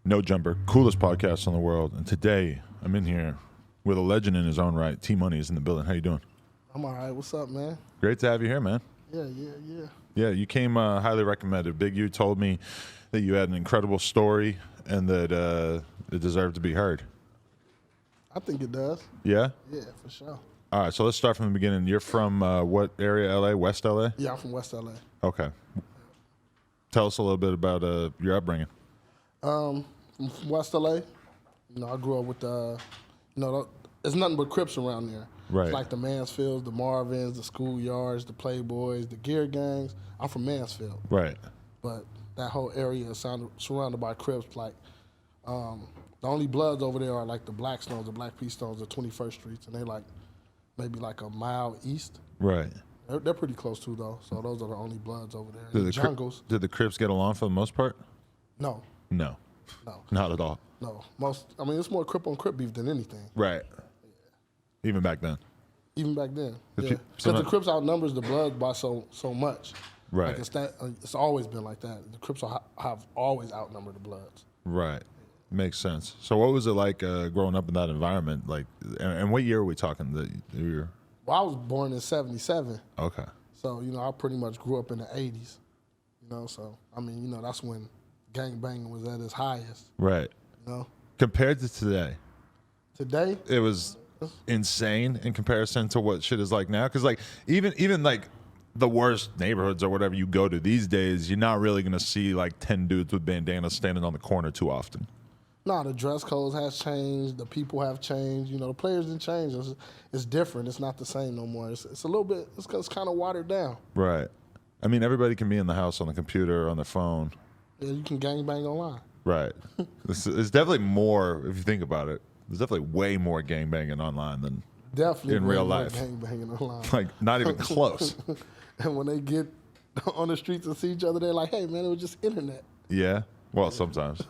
No Jumper, coolest podcast in the world. And today I'm in here with a legend in his own right. T Money is in the building. How you doing? I'm all right. What's up, man? Great to have you here, man. Yeah. Yeah, you came highly recommended. Big U told me that you had an incredible story and that it deserved to be heard. I think it does. Yeah? Yeah, for sure. All right, so let's start from the beginning. You're from what area, LA? West LA? Yeah, I'm from West LA. Okay. Tell us a little bit about your upbringing. I'm from West LA. I grew up with there's nothing but Crips around there. Right. It's like the Mansfields, the Marvins, the schoolyards, the Playboys, the gear gangs. I'm from Mansfield. Right. But that whole area is surrounded by Crips. Like, the only Bloods over there are like the Blackstones, the Black P Stones, the 21st Streets, and they like maybe like a mile east. Right. They're pretty close too, though. So those are the only Bloods over there. Did the jungles. Did the Crips get along for the most part? No. No. No. Not at all. No. It's more Crip on Crip beef than anything. Right. Even back then. Even back then. Yeah. So Because the Crips outnumbers the Bloods by so much. Right. Like it's always been like that. The Crips have always outnumbered the Bloods. Right. Makes sense. So what was it like growing up in that environment? Like, and what year are we talking? That you're... Well, I was born in 77. Okay. So, I pretty much grew up in the 80s. So, that's when gangbanging was at its highest. Right. Compared to today? Today? It was insane in comparison to what shit is like now. Because, like, even like the worst neighborhoods or whatever you go to these days, you're not really going to see, like, 10 dudes with bandanas standing on the corner too often. No, the dress codes has changed. The people have changed. The players didn't change. It's different. It's not the same no more. It's a little bit. It's kind of watered down. Right. I mean, everybody can be in the house on the computer, on their phone. Yeah, you can gangbang online. Right. It's definitely more, if you think about it. There's definitely way more gangbanging online than in real life. Gangbanging online. Like, not even close. And when they get on the streets and see each other, they're like, "Hey, man, it was just internet." Yeah. Well, sometimes.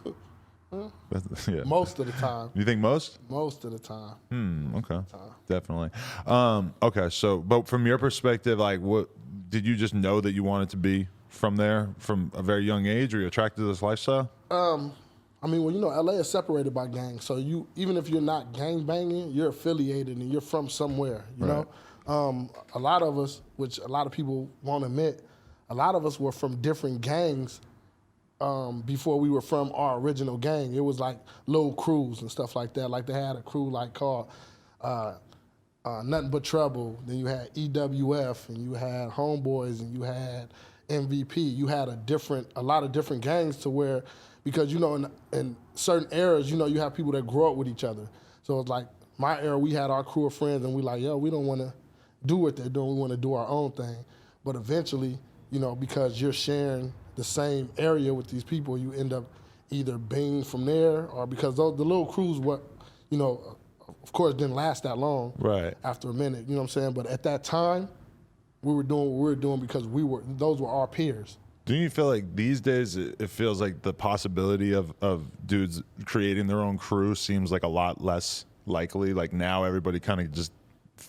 Yeah. Most of the time. You think most? Most of the time. Okay. Definitely. Okay. So, but from your perspective, like, what did you just know that you wanted to be from there from a very young age? Or you attracted to this lifestyle? LA is separated by gangs. So even if you're not gang banging, you're affiliated and you're from somewhere. You know, a lot of us, which a lot of people won't admit, a lot of us were from different gangs. Before we were from our original gang, it was like little crews and stuff like that. Like they had a crew called Nothing But Trouble. Then you had EWF, and you had Homeboys, and you had MVP. You had a lot of different gangs to where, because in certain eras, you have people that grow up with each other. So it's like my era, we had our crew of friends, and we like, we don't want to do what they're doing. We want to do our own thing. But eventually, because you're sharing the same area with these people, you end up either being from there, or because the little crews, of course, didn't last that long. Right. After a minute, you know what I'm saying? But at that time, we were doing what we were doing because those were our peers. Do you feel like these days it feels like the possibility of dudes creating their own crew seems like a lot less likely? Like now everybody kind of just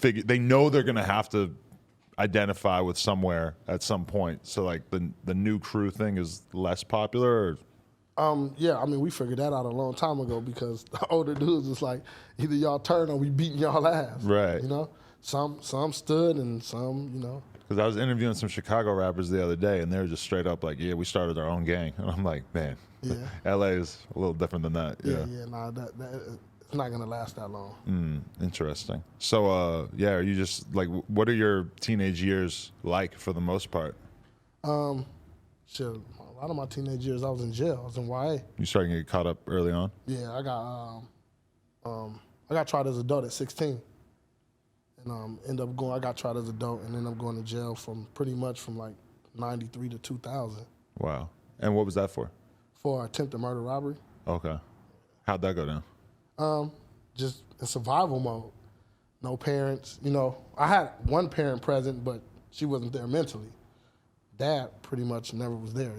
they know they're going to have to identify with somewhere at some point. So like the new crew thing is less popular? Or? We figured that out a long time ago because the older dudes was like, either y'all turn or we beating y'all ass. Right. Some stood and some, Because I was interviewing some Chicago rappers the other day and they were just straight up like, yeah, we started our own gang. And I'm like, man, LA is a little different than that. It's not going to last that long. Interesting. So, are you just like, what are your teenage years like for the most part? Shit, a lot of my teenage years, I was in jail. I was in YA. You starting to get caught up early on? Yeah, I got tried as an adult at 16. And I got tried as an adult and ended up going to jail from like 93 to 2000. Wow. And what was that for? For attempted murder robbery. Okay. How'd that go down? Just in survival mode. No parents. I had one parent present, but she wasn't there mentally. Dad pretty much never was there.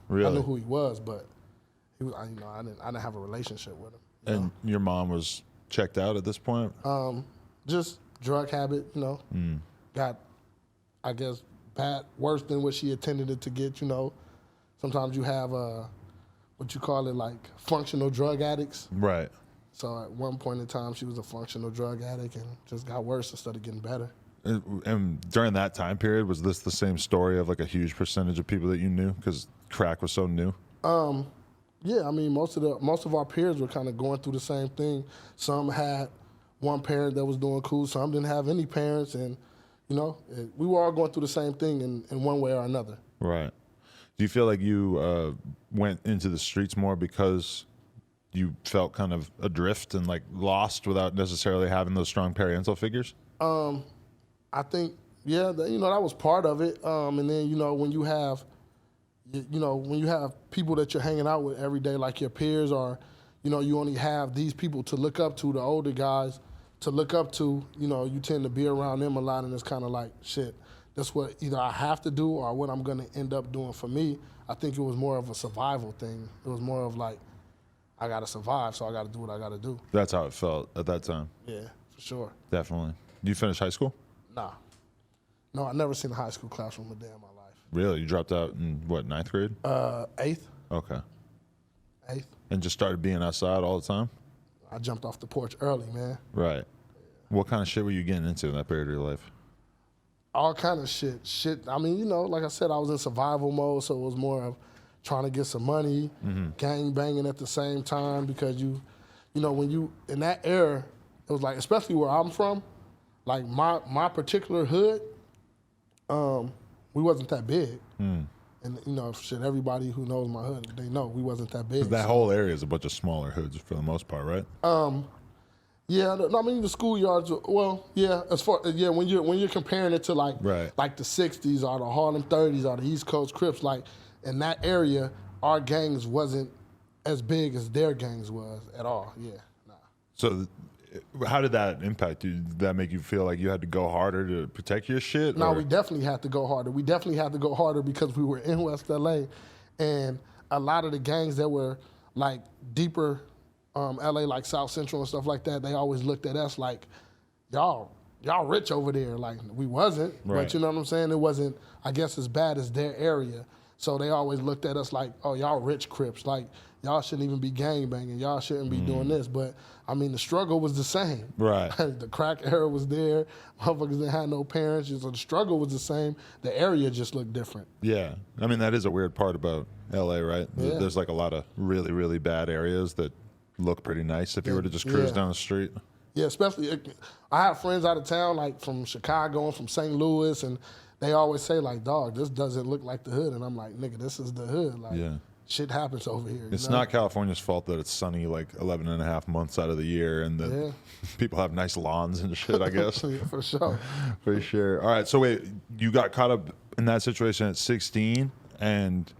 Really? I knew who he was, but he was. I didn't have a relationship with him. And your mom was checked out at this point? Just drug habit. Got, I guess, worse than what she intended it to get. Sometimes you have what you call it, like functional drug addicts. Right. So at one point in time, she was a functional drug addict and just got worse instead of getting better. And during that time period, was this the same story of like a huge percentage of people that you knew because crack was so new? Yeah, I mean, most of our peers were kind of going through the same thing. Some had one parent that was doing cool. Some didn't have any parents, and we were all going through the same thing in one way or another. Right. Do you feel like you went into the streets more because you felt kind of adrift and like lost without necessarily having those strong parental figures? I think, yeah, that was part of it. And then, when you have, when you have people that you're hanging out with every day, like your peers, or, you only have these people to look up to, the older guys to look up to, you tend to be around them a lot, and it's kind of like, shit, that's what either I have to do or what I'm going to end up doing. For me, I think it was more of a survival thing. It was more of like, I got to survive, so I got to do what I got to do. That's how it felt at that time. Yeah, for sure. Definitely. You finished high school? Nah. No, I never seen a high school classroom a day in my life. Really? You dropped out in what, ninth grade? 8th. Okay. 8th. And just started being outside all the time? I jumped off the porch early, man. Right. Yeah. What kind of shit were you getting into in that period of your life? All kind of shit. I mean, like I said, I was in survival mode, so it was more of trying to get some money, gang banging at the same time, because when you in that era, it was like, especially where I'm from, like my particular hood, we wasn't that big. And shit, everybody who knows my hood, they know we wasn't that big. That whole area is a bunch of smaller hoods for the most part, right? Yeah, I mean the schoolyards. Well, yeah, when you're comparing it to like the '60s or the Harlem '30s or the East Coast Crips, like in that area, our gangs wasn't as big as their gangs was at all. Yeah, nah. So, how did that impact you? Did that make you feel like you had to go harder to protect your shit? No, we definitely had to go harder. We definitely had to go harder because we were in West LA, and a lot of the gangs that were like deeper. LA, like South Central and stuff like that, they always looked at us like, y'all rich over there. Like, we wasn't, but you know what I'm saying? It wasn't, I guess, as bad as their area. So they always looked at us like, oh, y'all rich Crips. Like, y'all shouldn't even be gang banging. Y'all shouldn't be doing this. But, I mean, the struggle was the same. Right. The crack era was there. Motherfuckers didn't have no parents. So the struggle was the same. The area just looked different. Yeah. I mean, that is a weird part about LA, right? Yeah. There's like a lot of really, really bad areas that look pretty nice if you were to just cruise down the street. Yeah, especially, I have friends out of town, like from Chicago and from St. Louis, and they always say, like, dog, this doesn't look like the hood. And I'm like, nigga, this is the hood. Like, shit happens over here. It's not California's fault that it's sunny like 11 and a half months out of the year and that people have nice lawns and shit, I guess. Yeah, for sure. For sure. All right, so wait, you got caught up in that situation at 16, and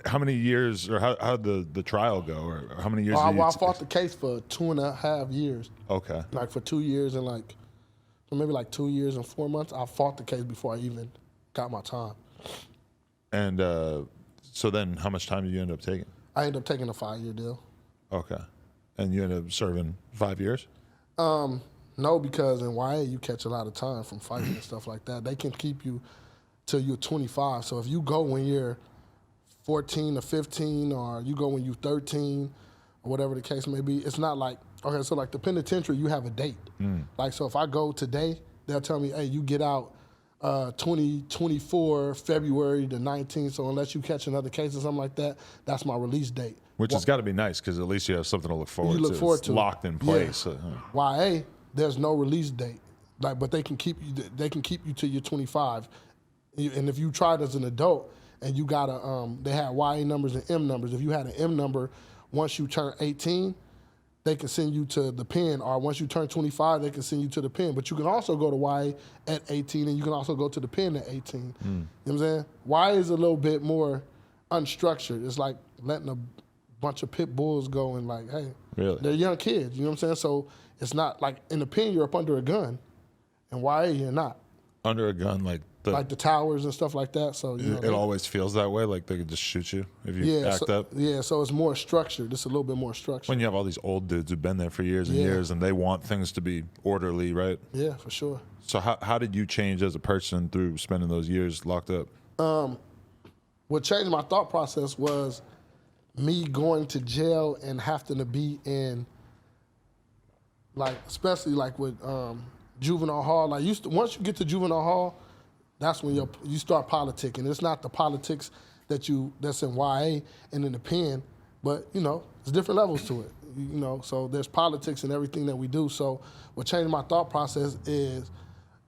how many years, or how did the trial go, or how many years? I fought the case for 2.5 years. Okay. Like for 2 years and maybe 2 years and 4 months. I fought the case before I even got my time. And so then, how much time did you end up taking? I ended up taking a 5-year deal. Okay. And you ended up serving 5 years? No, because in YA you catch a lot of time from fighting and stuff like that. They can keep you till you're 25. So if you go when you're 14 or 15, or you go when you're 13, or whatever the case may be, it's not like, okay, so like the penitentiary, you have a date. Like, so if I go today, they'll tell me, hey, you get out 2024, February the 19th, so unless you catch another case or something like that, that's my release date. Which has got to be nice, because at least you have something to look forward to. You look forward to. It's locked in place. Yeah. YA, there's no release date, but they can keep you. They can keep you till you're 25, and if you tried as an adult, and you got they had YA numbers and M numbers. If you had an M number, once you turn 18, they can send you to the pen, or once you turn 25, they can send you to the pen. But you can also go to YA at 18, and you can also go to the pen at 18. You know what I'm saying? YA is a little bit more unstructured. It's like letting a bunch of pit bulls go and like, hey, they're young kids. You know what I'm saying? So it's not like in the pen, you're up under a gun. In YA, you're not. Under a gun, like the towers and stuff like that. So it always feels that way, like they could just shoot you if you act up. Yeah, so it's more structured. It's a little bit more structured. When you have all these old dudes who've been there for years and years, and they want things to be orderly, right? Yeah, for sure. So how did you change as a person through spending those years locked up? What changed my thought process was me going to jail and having to be in, like, especially like with juvenile hall, like once you get to juvenile hall, that's when you start politicking. It's not the politics that's in YA and in the pen, but there's different levels to it. So there's politics in everything that we do. So what changed my thought process is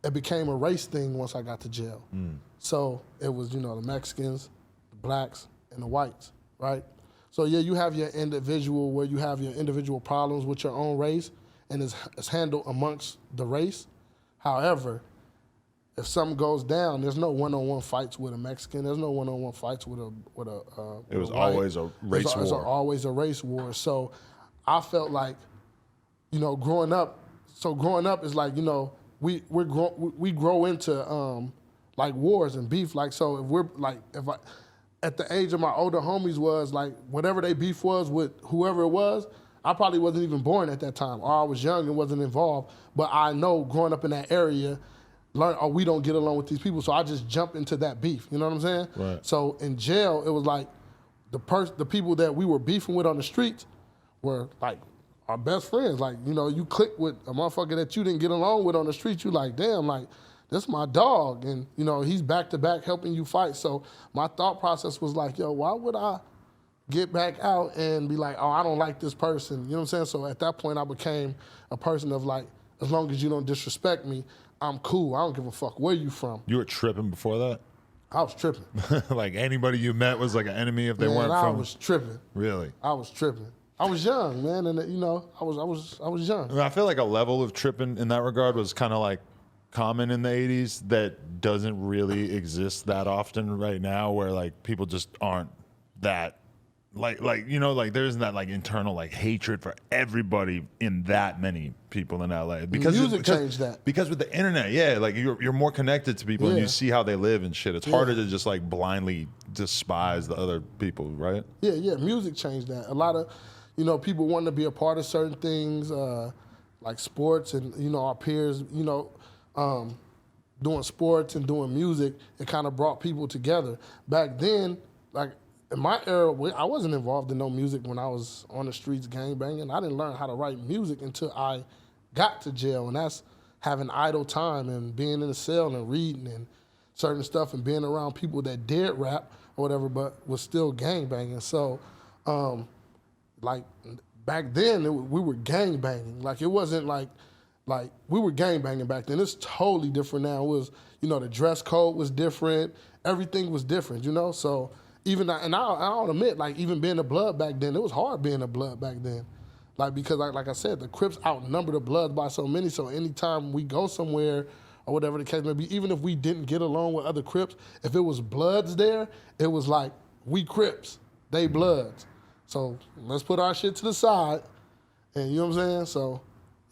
it became a race thing once I got to jail. So it was the Mexicans, the blacks, and the whites, right? So yeah, you have your individual where you have your individual problems with your own race, and it's handled amongst the race. However, if something goes down, there's no one-on-one fights with a Mexican. There's no one-on-one fights with a. It was always a race war. It's always a race war. So I felt like, growing up. So growing up is like we grow into like wars and beef. Like so, if we're like at the age of my older homies was like whatever they beef was with whoever it was. I probably wasn't even born at that time, or I was young and wasn't involved. But I know growing up in that area, we don't get along with these people, so I just jump into that beef. You know what I'm saying? Right. So in jail, it was like the people that we were beefing with on the streets were like our best friends. Like you click with a motherfucker that you didn't get along with on the street. You like, damn, like this my dog, and he's back to back helping you fight. So my thought process was like, yo, why would I get back out and be like, oh, I don't like this person. You know what I'm saying? So at that point, I became a person of like, as long as you don't disrespect me, I'm cool. I don't give a fuck where you from. You were tripping before that? I was tripping. Like anybody you met was like an enemy if they weren't I from? I was tripping. Really? I was tripping. I was young, man, and I was young. I mean, I feel like a level of tripping in that regard was kind of like common in the 80s that doesn't really exist that often right now, where like people just aren't that like there isn't that like internal like hatred for everybody in that many people in LA because music changed that. Because with the internet, yeah, like you're more connected to people and you see how they live and shit. It's harder to just like blindly despise the other people, right? Yeah, music changed that. A lot of people wanting to be a part of certain things, like sports and our peers, doing sports and doing music. It kind of brought people together. Back then, like in my era, I wasn't involved in no music when I was on the streets gangbanging. I didn't learn how to write music until I got to jail, and that's having idle time and being in the cell and reading and certain stuff and being around people that did rap or whatever, but was still gangbanging. So, like back then, we were gangbanging. Like it wasn't like we were gangbanging back then. It's totally different now. It was the dress code was different. Everything was different. So. Even and I'll admit, like even being a blood back then, it was hard being a blood back then, like because like I said, the Crips outnumber the Bloods by so many. So anytime we go somewhere or whatever the case may be, even if we didn't get along with other Crips, if it was Bloods there, it was like we Crips, they Bloods. So let's put our shit to the side, and you know what I'm saying. So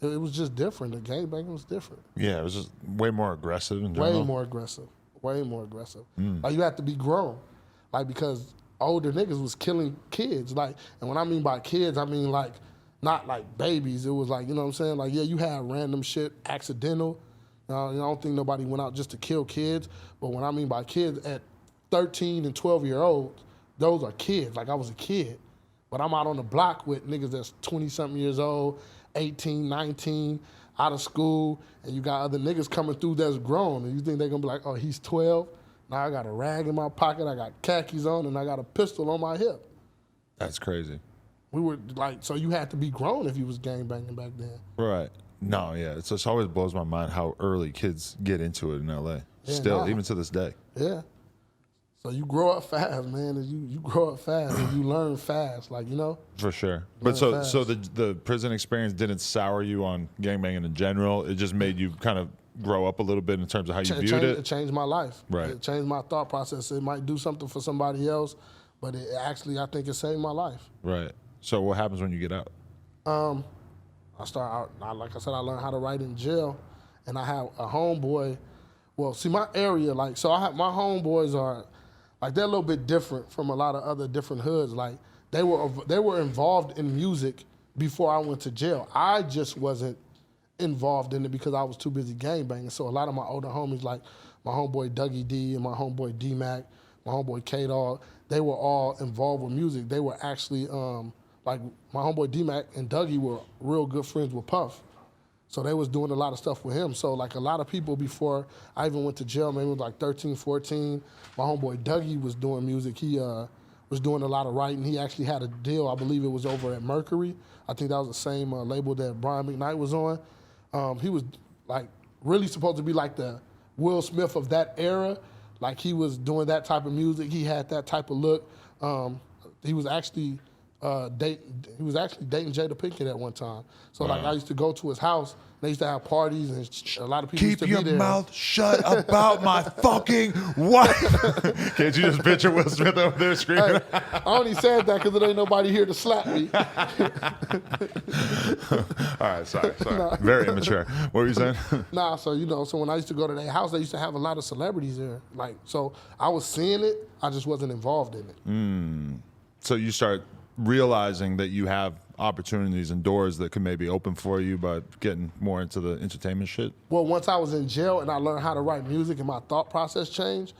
it was just different. The gangbanging was different. Yeah, it was just way more aggressive in general. Way more aggressive. Like you have to be grown. Like, because older niggas was killing kids. Like, and when I mean by kids, I mean like, not like babies. It was like, you know what I'm saying? Like, yeah, you had random shit, accidental. I don't think nobody went out just to kill kids. But when I mean by kids, at 13 and 12-year-olds, those are kids. Like, I was a kid. But I'm out on the block with niggas that's 20-something years old, 18, 19, out of school, and you got other niggas coming through that's grown. And you think they're going to be like, oh, he's 12? Now I got a rag in my pocket, I got khakis on, and I got a pistol on my hip. That's crazy. We were like, so you had to be grown if you was gangbanging back then. Right. No, yeah. It just always blows my mind how early kids get into it in LA. Still, even to this day. Yeah. So you grow up fast, man, and you grow up fast and you learn fast, like, For sure. But so the prison experience didn't sour you on gangbanging in general. It just made you kind of grow up a little bit in terms of how you viewed it? It changed my life. Right. It changed my thought process. It might do something for somebody else, but it actually, I think it saved my life. Right. So what happens when you get out? I start out, like I said, I learned how to write in jail, and I have a homeboy. Well, see, my area, like, so I have my homeboys are, like, they're a little bit different from a lot of other different hoods. Like, they were involved in music before I went to jail. I just wasn't involved in it because I was too busy gangbanging. So a lot of my older homies, like my homeboy Dougie D and my homeboy D-Mac, my homeboy K-Dog, they were all involved with music. They were actually, like my homeboy D-Mac and Dougie were real good friends with Puff. So they was doing a lot of stuff with him. So like a lot of people before I even went to jail, maybe it was like 13, 14, my homeboy Dougie was doing music. He was doing a lot of writing. He actually had a deal, I believe it was over at Mercury. I think that was the same label that Brian McKnight was on. He was like really supposed to be like the Will Smith of that era. Like he was doing that type of music. He had that type of look. He was actually dating Jada Pinkett at one time. So like I used to go to his house. They used to have parties and a lot of people used to be there. Keep your mouth shut about my fucking wife. Can't you just picture Will Smith over there screaming? Hey, I only said that because there ain't nobody here to slap me. All right, sorry. Nah. Very immature. What were you saying? Nah, so so when I used to go to their house, they used to have a lot of celebrities there. Like, so I was seeing it, I just wasn't involved in it. So you start realizing that you have opportunities and doors that could maybe open for you by getting more into the entertainment shit? Well, once I was in jail and I learned how to write music and my thought process changed,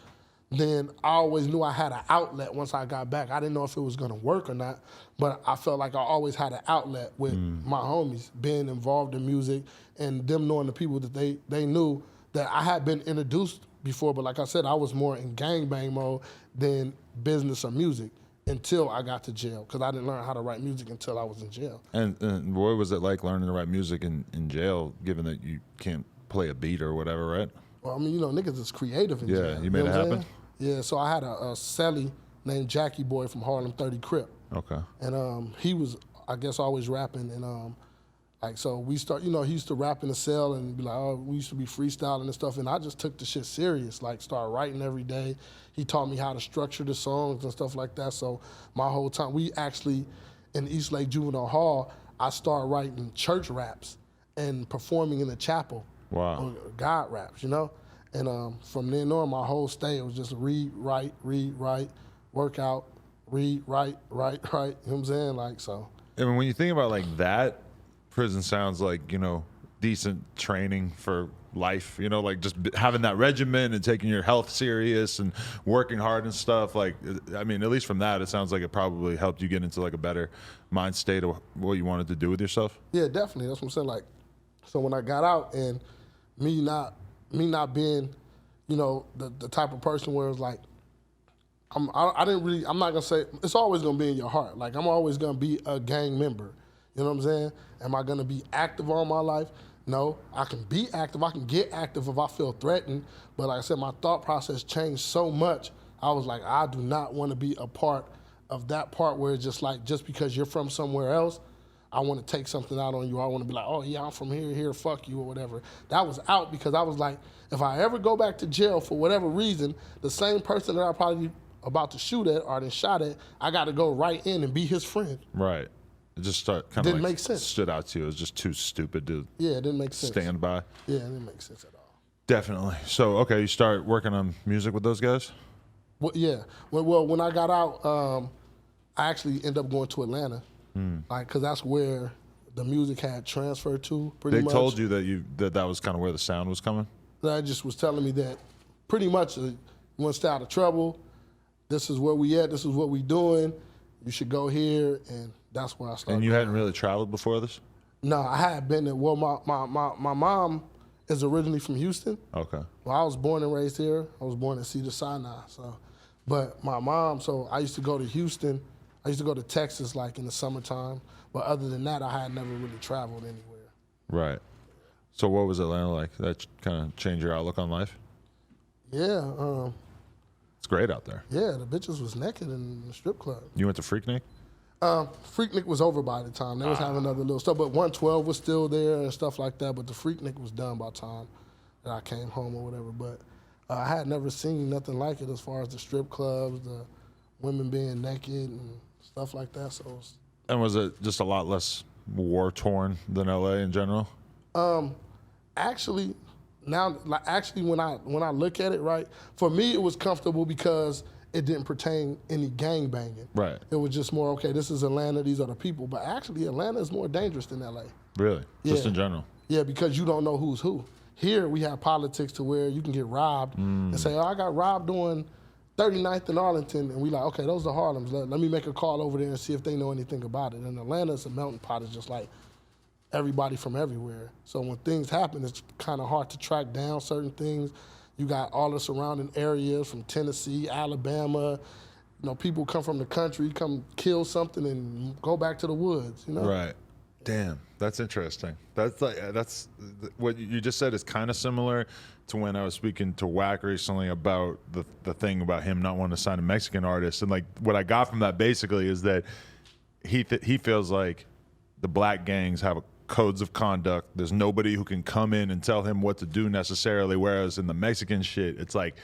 then I always knew I had an outlet once I got back. I didn't know if it was gonna work or not, but I felt like I always had an outlet with my homies, being involved in music and them knowing the people that they knew that I had been introduced before, but like I said, I was more in gangbang mode than business or music until I got to jail, because I didn't learn how to write music until I was in jail. And what was it like learning to write music in jail, given that you can't play a beat or whatever, right? Well, I mean, niggas is creative in jail. Yeah, you made it happen? Yeah, so I had a celly named Jackie Boy from Harlem 30 Crip. Okay. And he was, I guess, always rapping. And like, so we start, he used to rap in the cell and be like, oh, we used to be freestyling and stuff. And I just took the shit serious, like started writing every day. He taught me how to structure the songs and stuff like that. So my whole time, we actually, in East Lake Juvenile Hall, I started writing church raps and performing in the chapel. Wow. God raps, And from then on, my whole stay was just read, write, work out, read, write. You know what I'm saying? Like, so. And when you think about like that, prison sounds like, decent training for life, like just having that regimen and taking your health serious and working hard and stuff. Like, I mean, at least from that, it sounds like it probably helped you get into like a better mind state of what you wanted to do with yourself. Yeah, definitely. That's what I'm saying. Like, so when I got out and me not being, the type of person where it's like, I'm not gonna say, it's always gonna be in your heart. Like, I'm always gonna be a gang member. You know what I'm saying? Am I gonna be active all my life? No, I can be active. I can get active if I feel threatened. But like I said, my thought process changed so much. I was like, I do not want to be a part of that part where it's just like, just because you're from somewhere else, I want to take something out on you. I want to be like, oh yeah, I'm from here, fuck you or whatever. That was out because I was like, if I ever go back to jail for whatever reason, the same person that I probably about to shoot at or then shot at, I got to go right in and be his friend. Right. It just didn't make sense. Stood out to you. It was just too stupid to it didn't make sense. Stand by. Yeah, it didn't make sense at all. Definitely. So, okay, you start working on music with those guys? Well, yeah. Well, when I got out, I actually ended up going to Atlanta, like, because that's where the music had transferred to. Pretty much. They told you that was kind of where the sound was coming? That just was telling me that pretty much you want to stay out of trouble. This is where we at. This is what we doing. You should go here, and that's where I started. And you hadn't really traveled before this? No, I had been there. Well, my mom is originally from Houston. Okay. Well, I was born and raised here. I was born in Cedar Sinai. So, but my mom, so I used to go to Houston. I used to go to Texas like in the summertime. But other than that, I had never really traveled anywhere. Right. So what was Atlanta like? That kind of changed your outlook on life? Yeah. It's great out there. Yeah, the bitches was naked in the strip club. You went to Freaknik? Freaknik was over by the time. They was having other little stuff, but 112 was still there and stuff like that, but the Freaknik was done by the time that I came home or whatever. But I had never seen nothing like it as far as the strip clubs, the women being naked and stuff like that. So. And was it just a lot less war-torn than LA in general? Actually, when I look at it, right, for me it was comfortable because it didn't pertain any gang banging. Right. It was just more, okay, this is Atlanta, these are the people. But actually, Atlanta is more dangerous than LA. Really? Yeah. Just in general? Yeah, because you don't know who's who. Here, we have politics to where you can get robbed and say, oh, I got robbed on 39th and Arlington, and we like, okay, those are Harlems. Let me make a call over there and see if they know anything about it. In Atlanta, it's a melting pot. It's just like everybody from everywhere. So when things happen, it's kind of hard to track down certain things. You got all the surrounding areas from Tennessee, Alabama. You know, people come from the country, come kill something and go back to the woods, you know? Right. Damn, that's interesting. That's what you just said is kind of similar to when I was speaking to Wack recently about the thing about him not wanting to sign a Mexican artist. And like what I got from that basically is that he feels like the black gangs have codes of conduct. There's nobody who can come in and tell him what to do necessarily. Whereas in the Mexican shit, it's like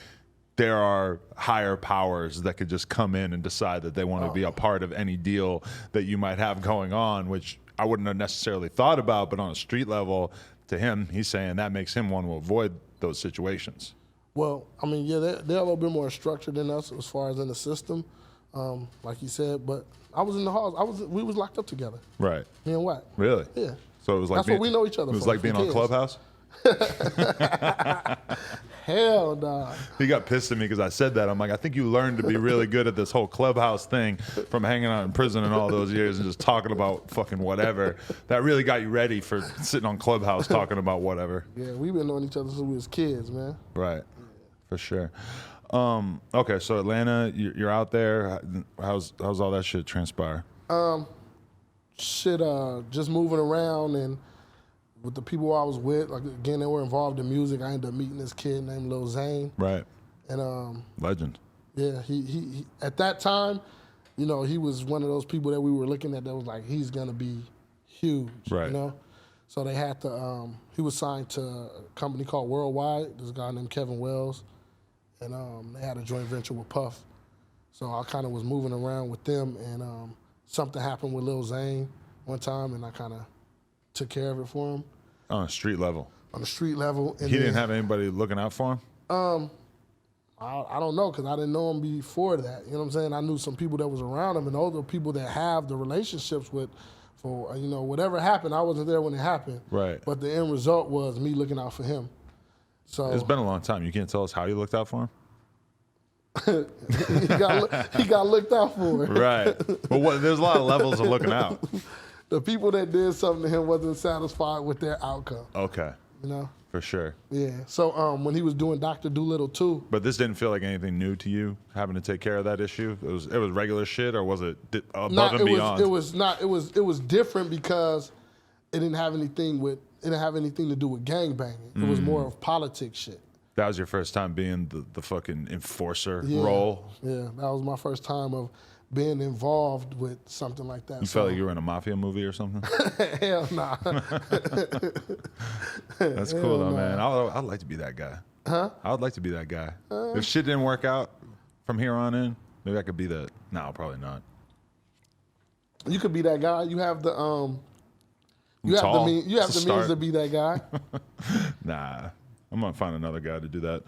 there are higher powers that could just come in and decide that they want to be a part of any deal that you might have going on, which I wouldn't have necessarily thought about, but on a street level, to him, he's saying that makes him want to avoid those situations. Well, I mean, yeah, they're a little bit more structured than us as far as in the system, like you said. But I was in the halls. We was locked up together. Right. Me and Wack. Really? Yeah. So it was like that's what we know each other. It was for, like being on Clubhouse. Hell nah. He got pissed at me because I said that. I'm like, I think you learned to be really good at this whole Clubhouse thing from hanging out in prison and all those years and just talking about fucking whatever. That really got you ready for sitting on Clubhouse talking about whatever. Yeah, we've been knowing each other since we was kids, man. Right, for sure. Okay, so Atlanta, you're out there. How's all that shit transpire? Just moving around and with the people I was with, like again, they were involved in music. I ended up meeting this kid named Lil Zane. Right. And legend. Yeah, he at that time, you know, he was one of those people that we were looking at that was like, he's gonna be huge. Right. You know? So they had to he was signed to a company called Worldwide, this guy named Kevin Wells. And they had a joint venture with Puff. So I kind of was moving around with them, and something happened with Lil Zane one time, and I kind of took care of it for him. On a street level? On the street level. And he didn't have anybody looking out for him? I don't know, because I didn't know him before that. You know what I'm saying? I knew some people that was around him, and those are people that have the relationships with, for, you know, whatever happened, I wasn't there when it happened. Right. But the end result was me looking out for him. So it's been a long time. You can't tell us how you looked out for him? he got looked out for. Right. But there's a lot of levels of looking out. The people that did something to him wasn't satisfied with their outcome. Okay. You know? For sure. Yeah. So when he was doing Dr. Doolittle too. But this didn't feel like anything new to you, having to take care of that issue? It was regular shit, or was it above and beyond? It was different because it didn't have anything to do with gangbanging. It was more of politics shit. That was your first time being the fucking enforcer role? Yeah, that was my first time of being involved with something like that. You felt like you were in a mafia movie or something? Hell nah. That's cool though, man. I'd like to be that guy. Huh? I would like to be that guy. If shit didn't work out from here on in, maybe I could be that. No, probably not. You could be that guy. You have the you have the means to be that guy. Nah. I'm gonna find another guy to do that.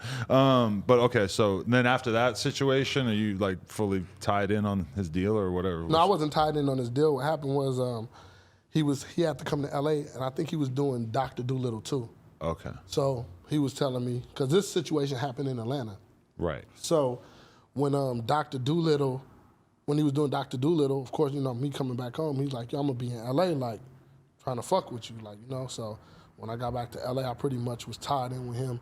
But okay, so then after that situation, are you like fully tied in on his deal or whatever? No, I wasn't tied in on his deal. What happened was he had to come to LA, and I think he was doing Dr. Doolittle too. Okay. So he was telling me, because this situation happened in Atlanta. Right. So when Dr. Doolittle, when he was doing Dr. Doolittle, of course, you know, me coming back home, he's like, yo, I'm gonna be in LA, like, trying to fuck with you, like, you know, so when I got back to LA, I pretty much was tied in with him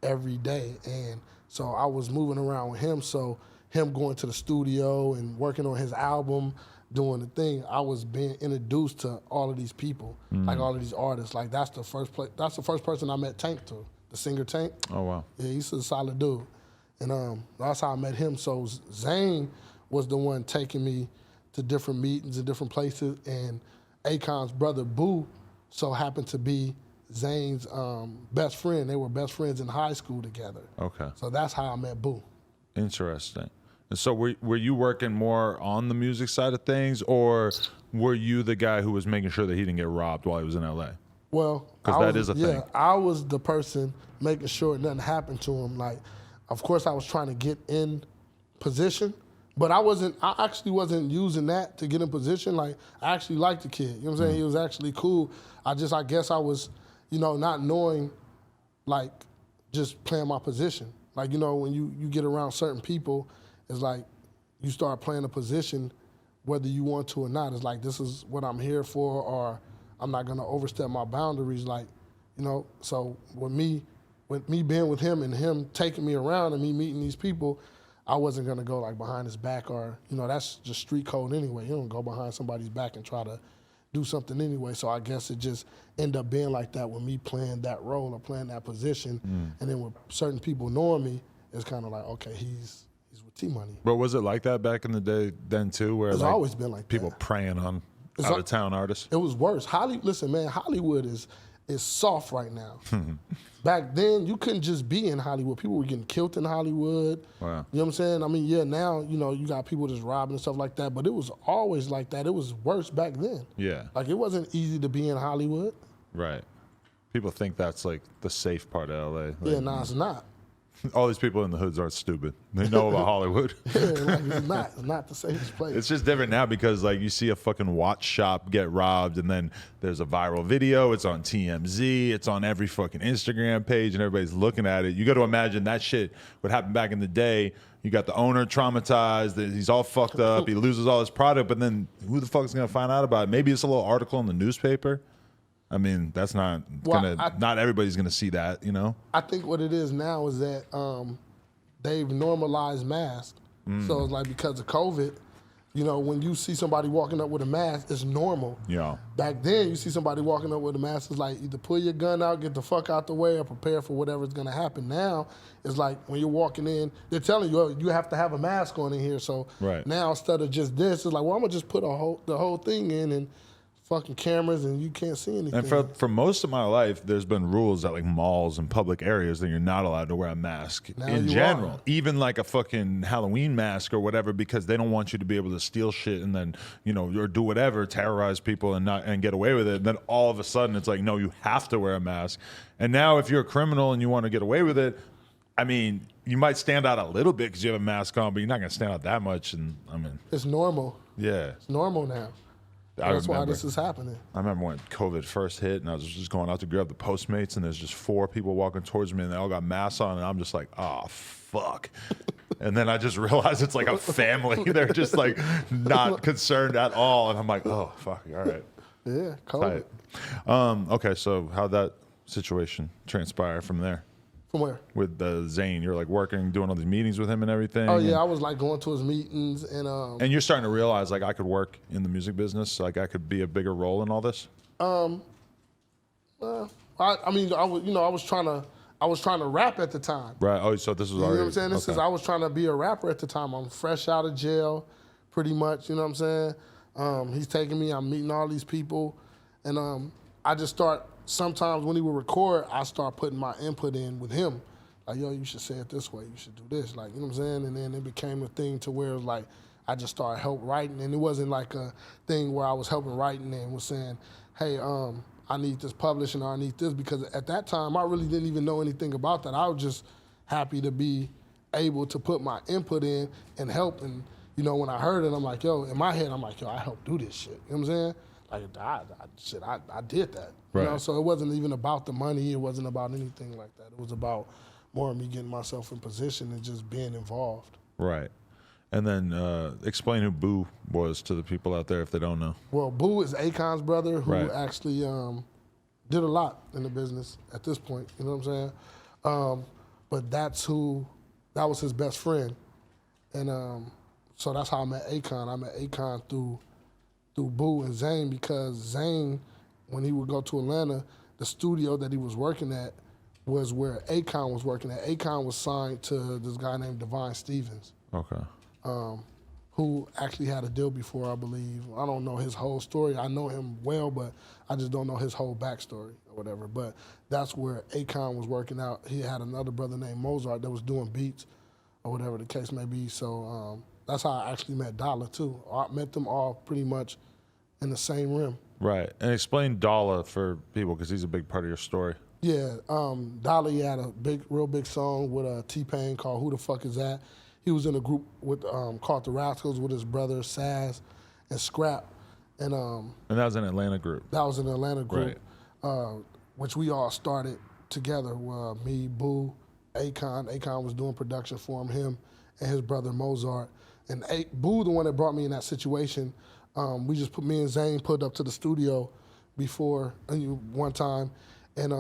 every day. And so I was moving around with him. So him going to the studio and working on his album, doing the thing, I was being introduced to all of these people, like all of these artists. Like that's the first person I met Tank to, the singer Tank. Oh, wow. Yeah, he's a solid dude. And that's how I met him. So Zane was the one taking me to different meetings and different places. And Akon's brother, Boo, so happened to be Zane's best friend. They were best friends in high school together. Okay. So that's how I met Boo. Interesting. And so were you working more on the music side of things, or were you the guy who was making sure that he didn't get robbed while he was in LA? Well, because that is a thing. Yeah, I was the person making sure nothing happened to him. Like, of course, I was trying to get in position, but I actually wasn't using that to get in position. Like, I actually liked the kid. You know what I'm saying? He was actually cool. I guess I was, you know, not knowing, like, just playing my position. Like, you know, when you get around certain people it's like you start playing a position whether you want to or not. It's like, this is what I'm here for, or I'm not gonna overstep my boundaries. Like, you know, so with me being with him and him taking me around and me meeting these people, I wasn't gonna go like behind his back, or, you know, that's just street code anyway. You don't go behind somebody's back and try to do something anyway. So I guess it just ended up being like that with me playing that role or playing that position. And then with certain people knowing me, it's kind of like, okay, he's with T-Money. But was it like that back in the day then too, where It's like always been like people that. preying on out of town artists? It was worse. Listen, man, Hollywood is soft right now. Back then, you couldn't just be in Hollywood. People were getting killed in Hollywood. Wow. You know what I'm saying? I mean, yeah, now, you know, you got people just robbing and stuff like that, but it was always like that. It was worse back then. Yeah. Like, it wasn't easy to be in Hollywood. Right. People think that's like the safe part of LA. Like, Yeah, nah, it's not. all these people in the hoods aren't stupid. They know about Hollywood. Yeah, like, it's not the safest place. It's just different now because like you see a fucking watch shop get robbed and then there's a viral video. It's on TMZ. It's on every fucking Instagram page and everybody's looking at it. You got to imagine that shit would happen back in the day. You got the owner traumatized. He's all fucked up. He loses all his product. But then who the fuck is going to find out about it? Maybe it's a little article in the newspaper. I mean, that's not not everybody's gonna see that, you know? I think what it is now is that they've normalized masks. So it's like, because of COVID, you know, when you see somebody walking up with a mask, it's normal. Yeah. Back then, you see somebody walking up with a mask, it's like either pull your gun out, get the fuck out the way, or prepare for whatever's gonna happen. Now, it's like when you're walking in, they're telling you, oh, you have to have a mask on in here. So now instead of just this, it's like, well, I'm gonna just put the whole thing in and fucking cameras and you can't see anything. And for most of my life, there's been rules at like malls and public areas that you're not allowed to wear a mask in general. Even like a fucking Halloween mask or whatever, because they don't want you to be able to steal shit and then, you know, or do whatever, terrorize people and get away with it. And then all of a sudden it's like, no, you have to wear a mask. And now if you're a criminal and you want to get away with it, I mean, you might stand out a little bit because you have a mask on, but you're not going to stand out that much. And I mean, it's normal. Yeah. It's normal now. That's why this is happening. I remember when COVID first hit and I was just going out to grab the Postmates and there's just 4 people walking towards me and they all got masks on and I'm just like, oh, fuck. And then I just realized it's like a family. They're just like not concerned at all. And I'm like, oh, fuck, all right. Yeah, COVID. Okay, so how'd that situation transpire from there? From where? With Zane, you're like working, doing all these meetings with him and everything. Oh yeah, I was like going to his meetings and you're starting to realize like I could work in the music business, like I could be a bigger role in all this. I mean, I was trying to rap at the time. Right. Oh, so this was already. You know what I'm saying? I was trying to be a rapper at the time. I'm fresh out of jail, pretty much. You know what I'm saying? He's taking me. I'm meeting all these people, and I just start. Sometimes when he would record, I start putting my input in with him. Like, yo, you should say it this way. You should do this. Like, you know what I'm saying? And then it became a thing to where it was like I just started help writing. And it wasn't like a thing where I was helping writing and was saying, hey, I need this publishing or I need this. Because at that time, I really didn't even know anything about that. I was just happy to be able to put my input in and help. And, you know, when I heard it, I'm like, yo, in my head, I'm like, yo, I helped do this shit. You know what I'm saying? Like, I did that. You know? So it wasn't even about the money. It wasn't about anything like that. It was about more of me getting myself in position and just being involved. Right. And then explain who Boo was to the people out there if they don't know. Well, Boo is Akon's brother who actually did a lot in the business at this point. You know what I'm saying? But that was his best friend. And so that's how I met Akon. I met Akon through Boo and Zane, because Zane, when he would go to Atlanta, the studio that he was working at was where Akon was working at. Akon was signed to this guy named Divine Stevens. Okay. Who actually had a deal before, I believe. I don't know his whole story. I know him well, but I just don't know his whole backstory or whatever. But that's where Akon was working out. He had another brother named Mozart that was doing beats or whatever the case may be. So that's how I actually met Dollar too. I met them all pretty much in the same rim. Right. And explain Dollar for people, because he's a big part of your story. Yeah, Dollar, he had a real big song with T-Pain called Who the Fuck Is That? He was in a group with called The Rascals with his brother Saz and Scrap. And that was an Atlanta group. That was an Atlanta group, which we all started together. Me, Boo, Akon. Akon was doing production for him and his brother Mozart. And Boo, the one that brought me in that situation, we just put me and Zane put up to the studio before one time, and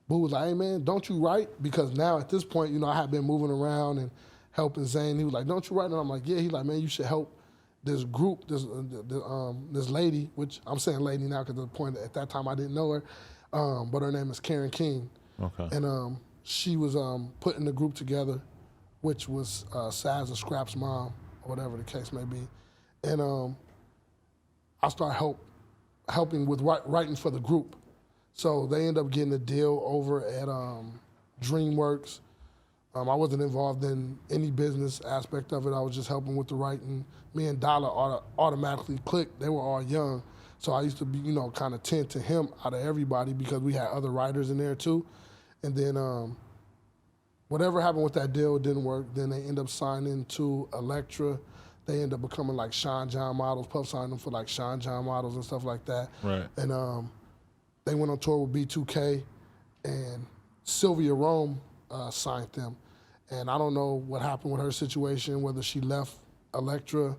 Boo was like, "Hey man, don't you write?" Because now at this point, I had been moving around and helping Zane. He was like, "Don't you write?" And I'm like, "Yeah." He's like, "Man, you should help this group, this lady," which I'm saying lady now because at that time I didn't know her, but her name is Karen King. Okay. And she was putting the group together, which was Saz and Scrap's mom, or whatever the case may be. And I started helping with writing for the group. So they ended up getting a deal over at DreamWorks. I wasn't involved in any business aspect of it. I was just helping with the writing. Me and Dollar automatically clicked. They were all young. So I used to be, kind of tend to him out of everybody because we had other writers in there too. And then whatever happened with that deal didn't work. Then they end up signing to Elektra. They end up becoming like Sean John models. Puff signed them for like Sean John models and stuff like that. Right. And they went on tour with B2K, and Sylvia Rome signed them. And I don't know what happened with her situation, whether she left Elektra,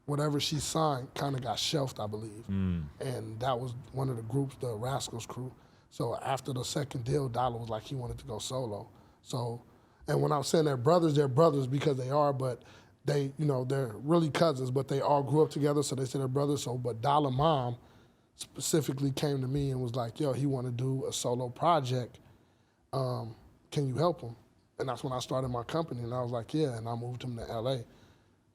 whatever she signed kind of got shelved, I believe. And that was one of the groups, the Rascals crew. So after the second deal, Dollar was like he wanted to go solo. So, and when I'm saying they're brothers because they are, but they, they're really cousins, but they all grew up together, so they say they're brothers. So, but Dollar mom specifically came to me and was like, "Yo, he want to do a solo project. Can you help him?" And that's when I started my company, and I was like, "Yeah," and I moved him to LA.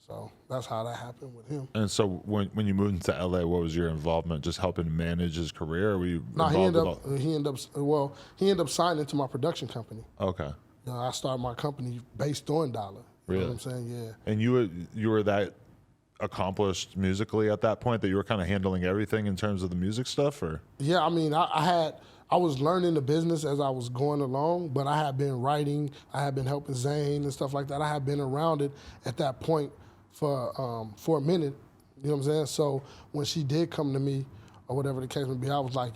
So that's how that happened with him. And so when you moved into LA, what was your involvement? Just helping manage his career? Or were you involved he ended up signing to my production company. Okay. I started my company based on Dollar. You Really? know what I'm saying? Yeah. And you were that accomplished musically at that point that you were kind of handling everything in terms of the music stuff, or? Yeah, I mean, I was learning the business as I was going along, but I had been writing, I had been helping Zane and stuff like that. I had been around it at that point for a minute, you know what I'm saying? So when she did come to me, or whatever the case may be, I was like,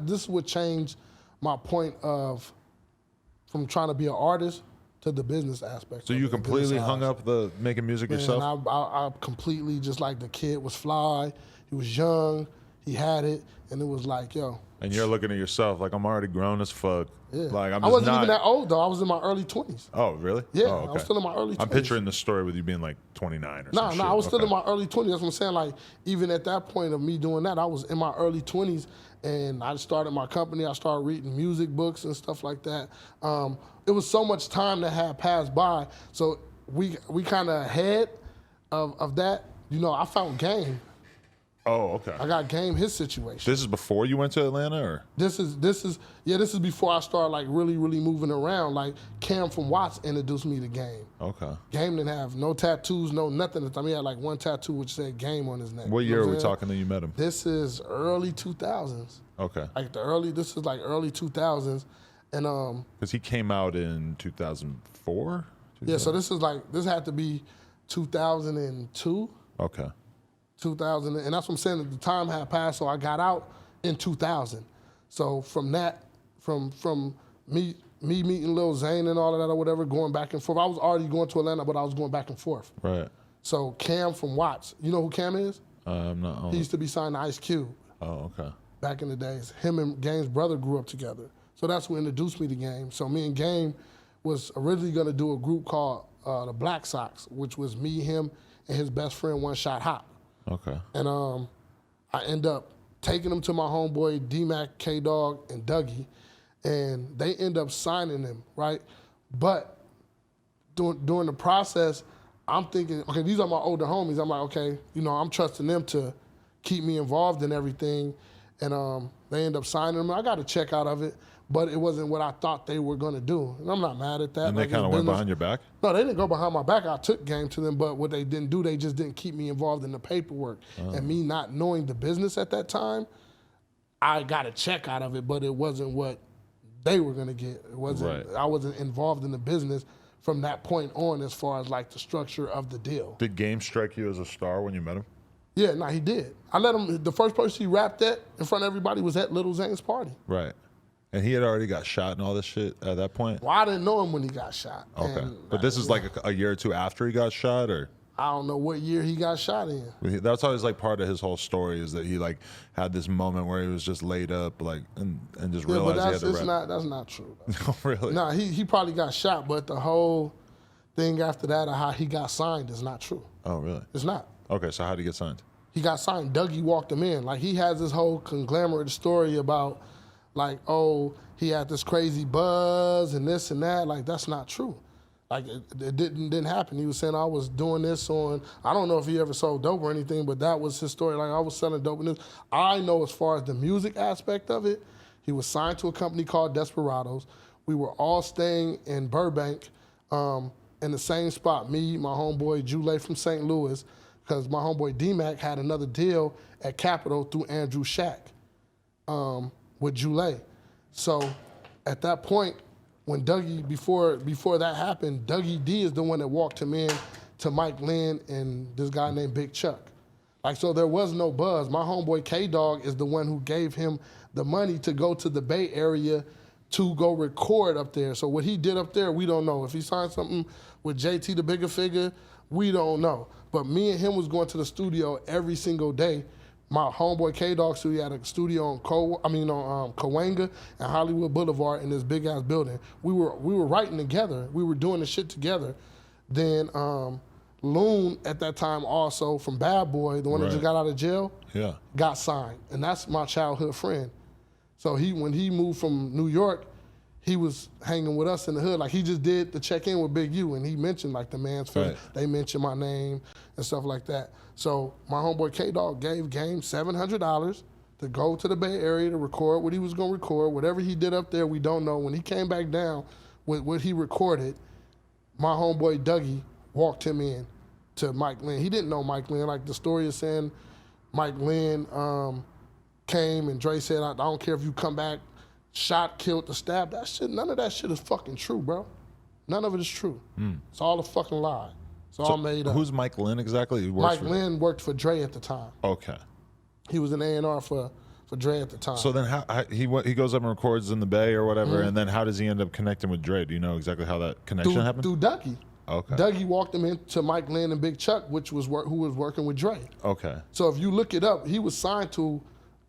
this would change my point of from trying to be an artist to the business aspect. So you completely hung up the making music yourself? And I completely, just like the kid was fly, he was young, he had it, and it was like, yo. And you're looking at yourself like, I'm already grown as fuck. Yeah. Like, I wasn't even that old though. I was in my early 20s. Oh, really? Yeah, oh, okay. I was still in my early 20s. I'm picturing the story with you being like 29 or something. No, I was still in my early 20s. That's what I'm saying. Like, even at that point of me doing that, I was in my early 20s, and I started my company. I started reading music books and stuff like that. It was so much time that had passed by. So we kind of ahead of that. I found Game. Oh, okay. I got Game his situation. This is before you went to Atlanta, or? This is before I started like really moving around. Like Cam from Watts introduced me to Game. Okay. Game didn't have no tattoos, no nothing. I mean, he had like one tattoo which said Game on his neck. What year are we talking that you met him? This is early 2000s. Okay. This is like early 2000s, and because he came out in 2004. Yeah, so this had to be 2002. Okay. 2000, and that's what I'm saying. The time had passed, so I got out in 2000. So from that, from me meeting Lil Zane and all of that or whatever, going back and forth. I was already going to Atlanta, but I was going back and forth. Right. So Cam from Watts, you know who Cam is? I'm not. He used to be signed to Ice Cube. Oh, okay. Back in the days, him and Game's brother grew up together. So that's what introduced me to Game. So me and Game was originally going to do a group called the Black Sox, which was me, him, and his best friend, One Shot Hop. Okay. And I end up taking him to my homeboy D-Mac, K-Dog, and Dougie, and they end up signing him, right? But during the process, I'm thinking, okay, these are my older homies. I'm like, okay, I'm trusting them to keep me involved in everything, and they end up signing him. I got a check out of it, but it wasn't what I thought they were gonna do, and I'm not mad at that. And they kind of went behind your back? No, they didn't go behind my back. I took Game to them, but what they didn't do, they just didn't keep me involved in the paperwork. And me not knowing the business at that time, I got a check out of it, but it wasn't what they were gonna get. It wasn't. Right. I wasn't involved in the business from that point on, as far as like the structure of the deal. Did Game strike you as a star when you met him? Yeah, no, he did. I let him. The first person he rapped at in front of everybody was at Lil Zane's party. Right. And he had already got shot and all this shit at that point? Well, I didn't know him when he got shot. Okay. And But this is like a year or two after he got shot, or? I don't know what year he got shot in. That's always like part of his whole story, is that he like had this moment where he was just laid up, like, and just realized he had to rap. That's not true. Oh, really? Nah, he probably got shot, but the whole thing after that of how he got signed is not true. Oh, really? It's not. Okay, so how did he get signed? He got signed. Dougie walked him in. Like, he has this whole conglomerate story about, like, oh, he had this crazy buzz and this and that. Like, that's not true. Like, it didn't happen. He was saying, I was doing this on, I don't know if he ever sold dope or anything, but that was his story. Like, I was selling dope and this. I know as far as the music aspect of it, he was signed to a company called Desperados. We were all staying in Burbank in the same spot, me, my homeboy Jule from St. Louis, because my homeboy D-Mac had another deal at Capitol through Andrew Shack with Jule. So at that point, when Dougie, before that happened, Dougie D is the one that walked him in to Mike Lynn and this guy named Big Chuck. Like, so there was no buzz. My homeboy K-Dog is the one who gave him the money to go to the Bay Area to go record up there. So what he did up there, we don't know. If he signed something with JT, the bigger figure, we don't know. But me and him was going to the studio every single day. My homeboy K-Dog studio had a studio on Cahuenga and Hollywood Boulevard in this big ass building. We were writing together. We were doing the shit together. Then Loon at that time also from Bad Boy, the one that just got out of jail, got signed, and that's my childhood friend. So when he moved from New York, he was hanging with us in the hood. Like, he just did the check-in with Big U, and he mentioned, like, the Mansfield. Right. They mentioned my name and stuff like that. So my homeboy K-Dog gave Game $700 to go to the Bay Area to record what he was going to record. Whatever he did up there, we don't know. When he came back down with what he recorded, my homeboy Dougie walked him in to Mike Lynn. He didn't know Mike Lynn. Like, the story is saying Mike Lynn came and Dre said, I don't care if you come back, shot, killed, the stab. That shit, none of that shit is fucking true, bro. None of it is true. It's all a fucking lie. It's all made up. Who's Mike Lynn exactly? Mike Lynn worked for Dre at the time. Okay. He was an A&R for Dre at the time. So then how he goes up and records in the Bay or whatever, and then how does he end up connecting with Dre? Do you know exactly how that connection happened? Through Dougie. Okay. Dougie walked him into Mike Lynn and Big Chuck, who was working with Dre. Okay. So if you look it up, he was signed to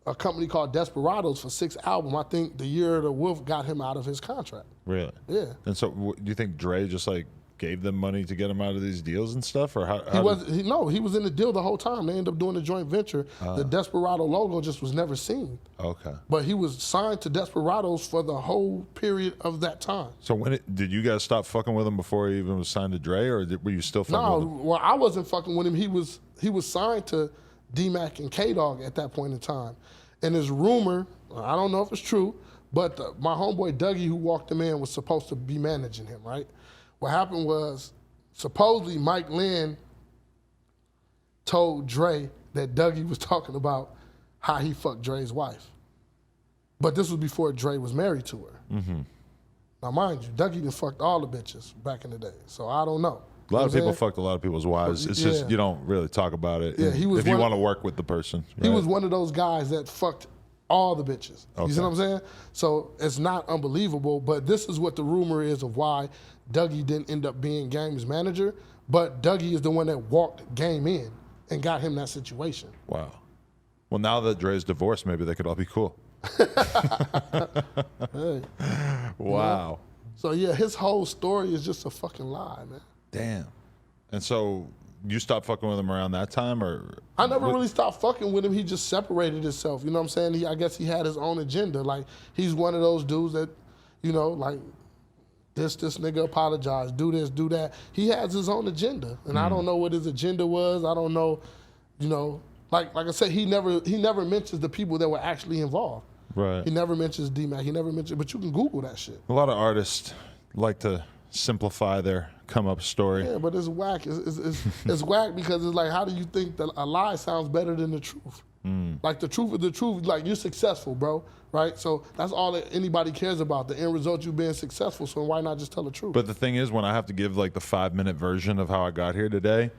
a company called Desperados for 6 albums. I think the year the Wolf got him out of his contract. Really? Yeah. And so do you think Dre just like gave them money to get him out of these deals and stuff, or how he was in the deal the whole time. They ended up doing a joint venture. The Desperado logo just was never seen. Okay. But he was signed to Desperados for the whole period of that time. So did you guys stop fucking with him before he even was signed to Dre, or were you still fucking with him? Well, I wasn't fucking with him. He was signed to D-Mac and K-Dog at that point in time. And there's rumor, I don't know if it's true, but my homeboy Dougie, who walked him in, was supposed to be managing him, right? What happened was, supposedly Mike Lynn told Dre that Dougie was talking about how he fucked Dre's wife. But this was before Dre was married to her. Mm-hmm. Now, mind you, Dougie done fucked all the bitches back in the day, so I don't know. A lot of people fucked a lot of people's wives. It's just you don't really talk about it if you want to work with the person. Right? He was one of those guys that fucked all the bitches. Okay. You see what I'm saying? So it's not unbelievable, but this is what the rumor is of why Dougie didn't end up being Game's manager, but Dougie is the one that walked Game in and got him that situation. Wow. Well, now that Dre's divorced, maybe they could all be cool. Hey. Wow. You know? So yeah, his whole story is just a fucking lie, man. Damn. And so you stopped fucking with him around that time, or? I never really stopped fucking with him. He just separated himself. You know what I'm saying? I guess he had his own agenda. Like, he's one of those dudes that, you know, like, this nigga apologize, do this, do that. He has his own agenda, and I don't know what his agenda was. I don't know, you know. Like I said, he never mentions the people that were actually involved. Right. He never mentions D-Mac. He never mentions, but you can Google that shit. A lot of artists like to simplify their come-up story. Yeah, but it's whack. It's whack because it's like, how do you think that a lie sounds better than the truth? Like, the truth is the truth. Like, you're successful, bro, right? So that's all that anybody cares about, the end result, you being successful. So why not just tell the truth? But the thing is, when I have to give like the 5-minute version of how I got here today,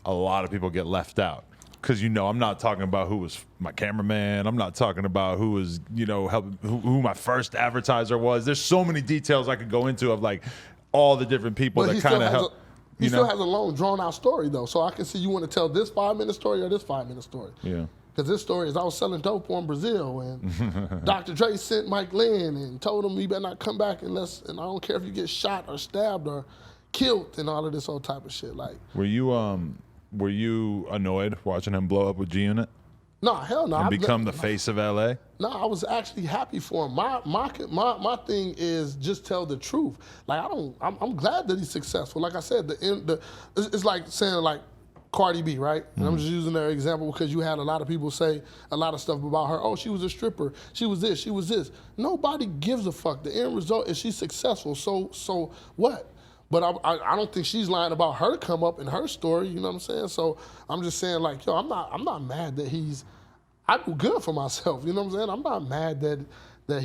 a lot of people get left out. Because I'm not talking about who was my cameraman. I'm not talking about who was helping who my first advertiser was. There's so many details I could go into of like all the different people that kind of help. He still has a long, drawn-out story, though. So I can see you want to tell this 5-minute story or this 5-minute story. Yeah. Because this story is I was selling dope in Brazil, and Dr. Dre sent Mike Lynn and told him he better not come back and I don't care if you get shot or stabbed or killed and all of this old type of shit. Like, were you annoyed watching him blow up with G-Unit? No, hell no. And become the face of LA? No, I was actually happy for him. My thing is just tell the truth. Like I'm glad that he's successful. Like I said, it's like saying like Cardi B, right? And I'm just using that example because you had a lot of people say a lot of stuff about her. Oh, she was a stripper. She was this. She was this. Nobody gives a fuck. The end result is she's successful. So what? But I don't think she's lying about her come up in her story. You know what I'm saying? So I'm just saying like, yo, I'm not mad that I do good for myself. You know what I'm saying? I'm not mad that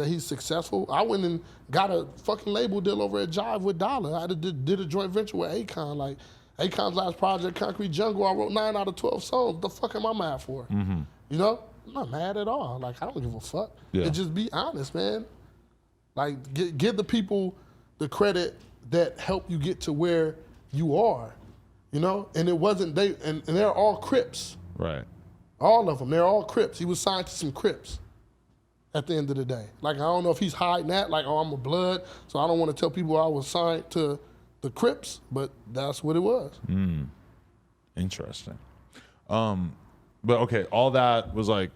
he's successful. I went and got a fucking label deal over at Jive with Dollar. I did a joint venture with Akon. Like Akon's last project, Concrete Jungle, I wrote 9 out of 12 songs. What the fuck am I mad for? Mm-hmm. You know? I'm not mad at all. Like I don't give a fuck. Yeah. And just be honest, man. Like give the people the credit that help you get to where you are, you know? And it wasn't and they're all Crips. Right. All of them, they're all Crips. He was signed to some Crips at the end of the day. Like, I don't know if he's hiding that, like, oh, I'm a blood, so I don't want to tell people I was signed to the Crips, but that's what it was. Interesting. But okay, all that was like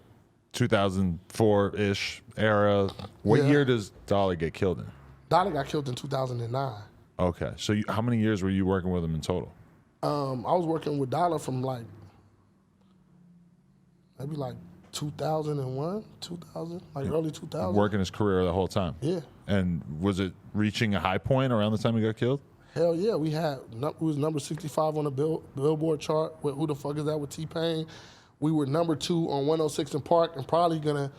2004-ish era. What year does Dolly get killed in? Dolly got killed in 2009. Okay, so how many years were you working with him in total? I was working with Dollar from like, maybe like 2001, 2000, like early 2000. Working his career the whole time? Yeah. And was it reaching a high point around the time he got killed? Hell yeah, we was number 65 on the Billboard chart with Who the Fuck Is That with T-Pain. We were number 2 on 106 in Park and probably gonna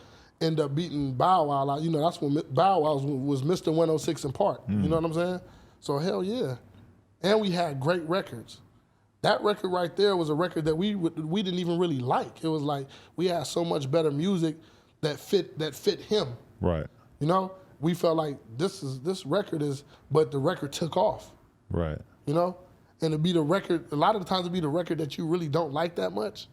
end up beating Bow Wow. You know, that's when Bow Wow was Mr. 106 in Park. You know what I'm saying? So hell yeah. And we had great records. That record right there was a record that we didn't even really like. It was like we had so much better music that fit him. Right. You know, we felt like this record is, but the record took off. Right. You know, and it'd be the record. A lot of the times it'd be the record that you really don't like that much.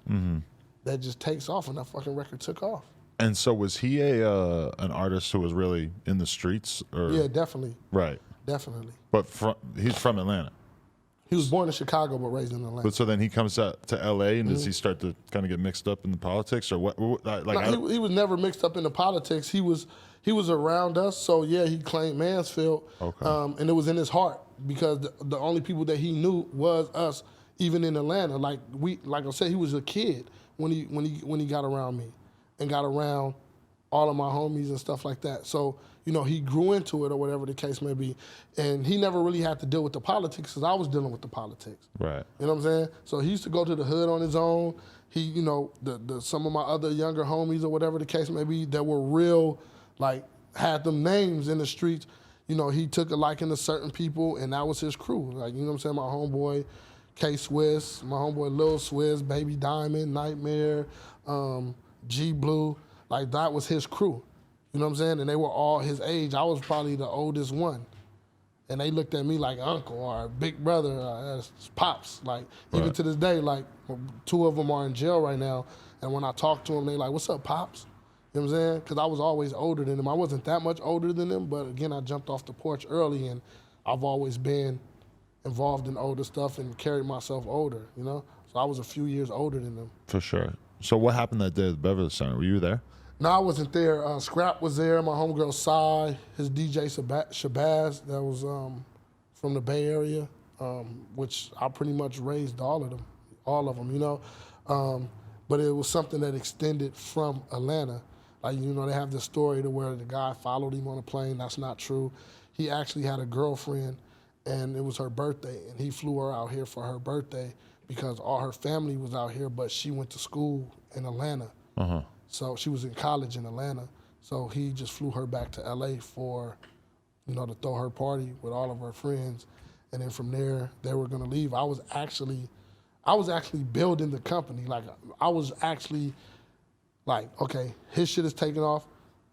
That just takes off, and that fucking record took off. And so was he an artist who was really in the streets? Or? Yeah, definitely. Right. Definitely. But he's from Atlanta. He was born in Chicago but raised in Atlanta. But so then he comes to LA and does he start to kind of get mixed up in the politics or what? He was never mixed up in the politics. He was around us. So yeah, he claimed Mansfield. Okay. And it was in his heart because the only people that he knew was us, even in Atlanta. Like I said, he was a kid when he got around me and got around all of my homies and stuff like that. So, you know, he grew into it or whatever the case may be. And he never really had to deal with the politics because I was dealing with the politics. Right. You know what I'm saying? So he used to go to the hood on his own. He, you know, some of my other younger homies or whatever the case may be that were real, like, had them names in the streets. You know, he took a liking to certain people and that was his crew. Like, you know what I'm saying? My homeboy K-Swiss, my homeboy Lil Swiss, Baby Diamond, Nightmare, G Blue. Like, that was his crew. You know what I'm saying? And they were all his age. I was probably the oldest one. And they looked at me like uncle or big brother, pops. Like, even to this day, like, 2 of them are in jail right now. And when I talk to them, they like, what's up, pops? You know what I'm saying? Because I was always older than them. I wasn't that much older than them, but again, I jumped off the porch early, and I've always been involved in older stuff and carried myself older, you know? So I was a few years older than them. For sure. So what happened that day at the Beverly Center? Were you there? No, I wasn't there. Scrap was there. My homegirl Sai, his DJ Shabazz, that was from the Bay Area, which I pretty much raised all of them, you know. But it was something that extended from Atlanta. Like, you know, they have this story to where the guy followed him on a plane. That's not true. He actually had a girlfriend, and it was her birthday, and he flew her out here for her birthday because all her family was out here, but she went to school in Atlanta. Uh-huh. So she was in college in Atlanta. So he just flew her back to LA for, you know, to throw her party with all of her friends. And then from there, they were gonna leave. I was actually I was actually building the company. Like I was actually like, okay, his shit is taking off.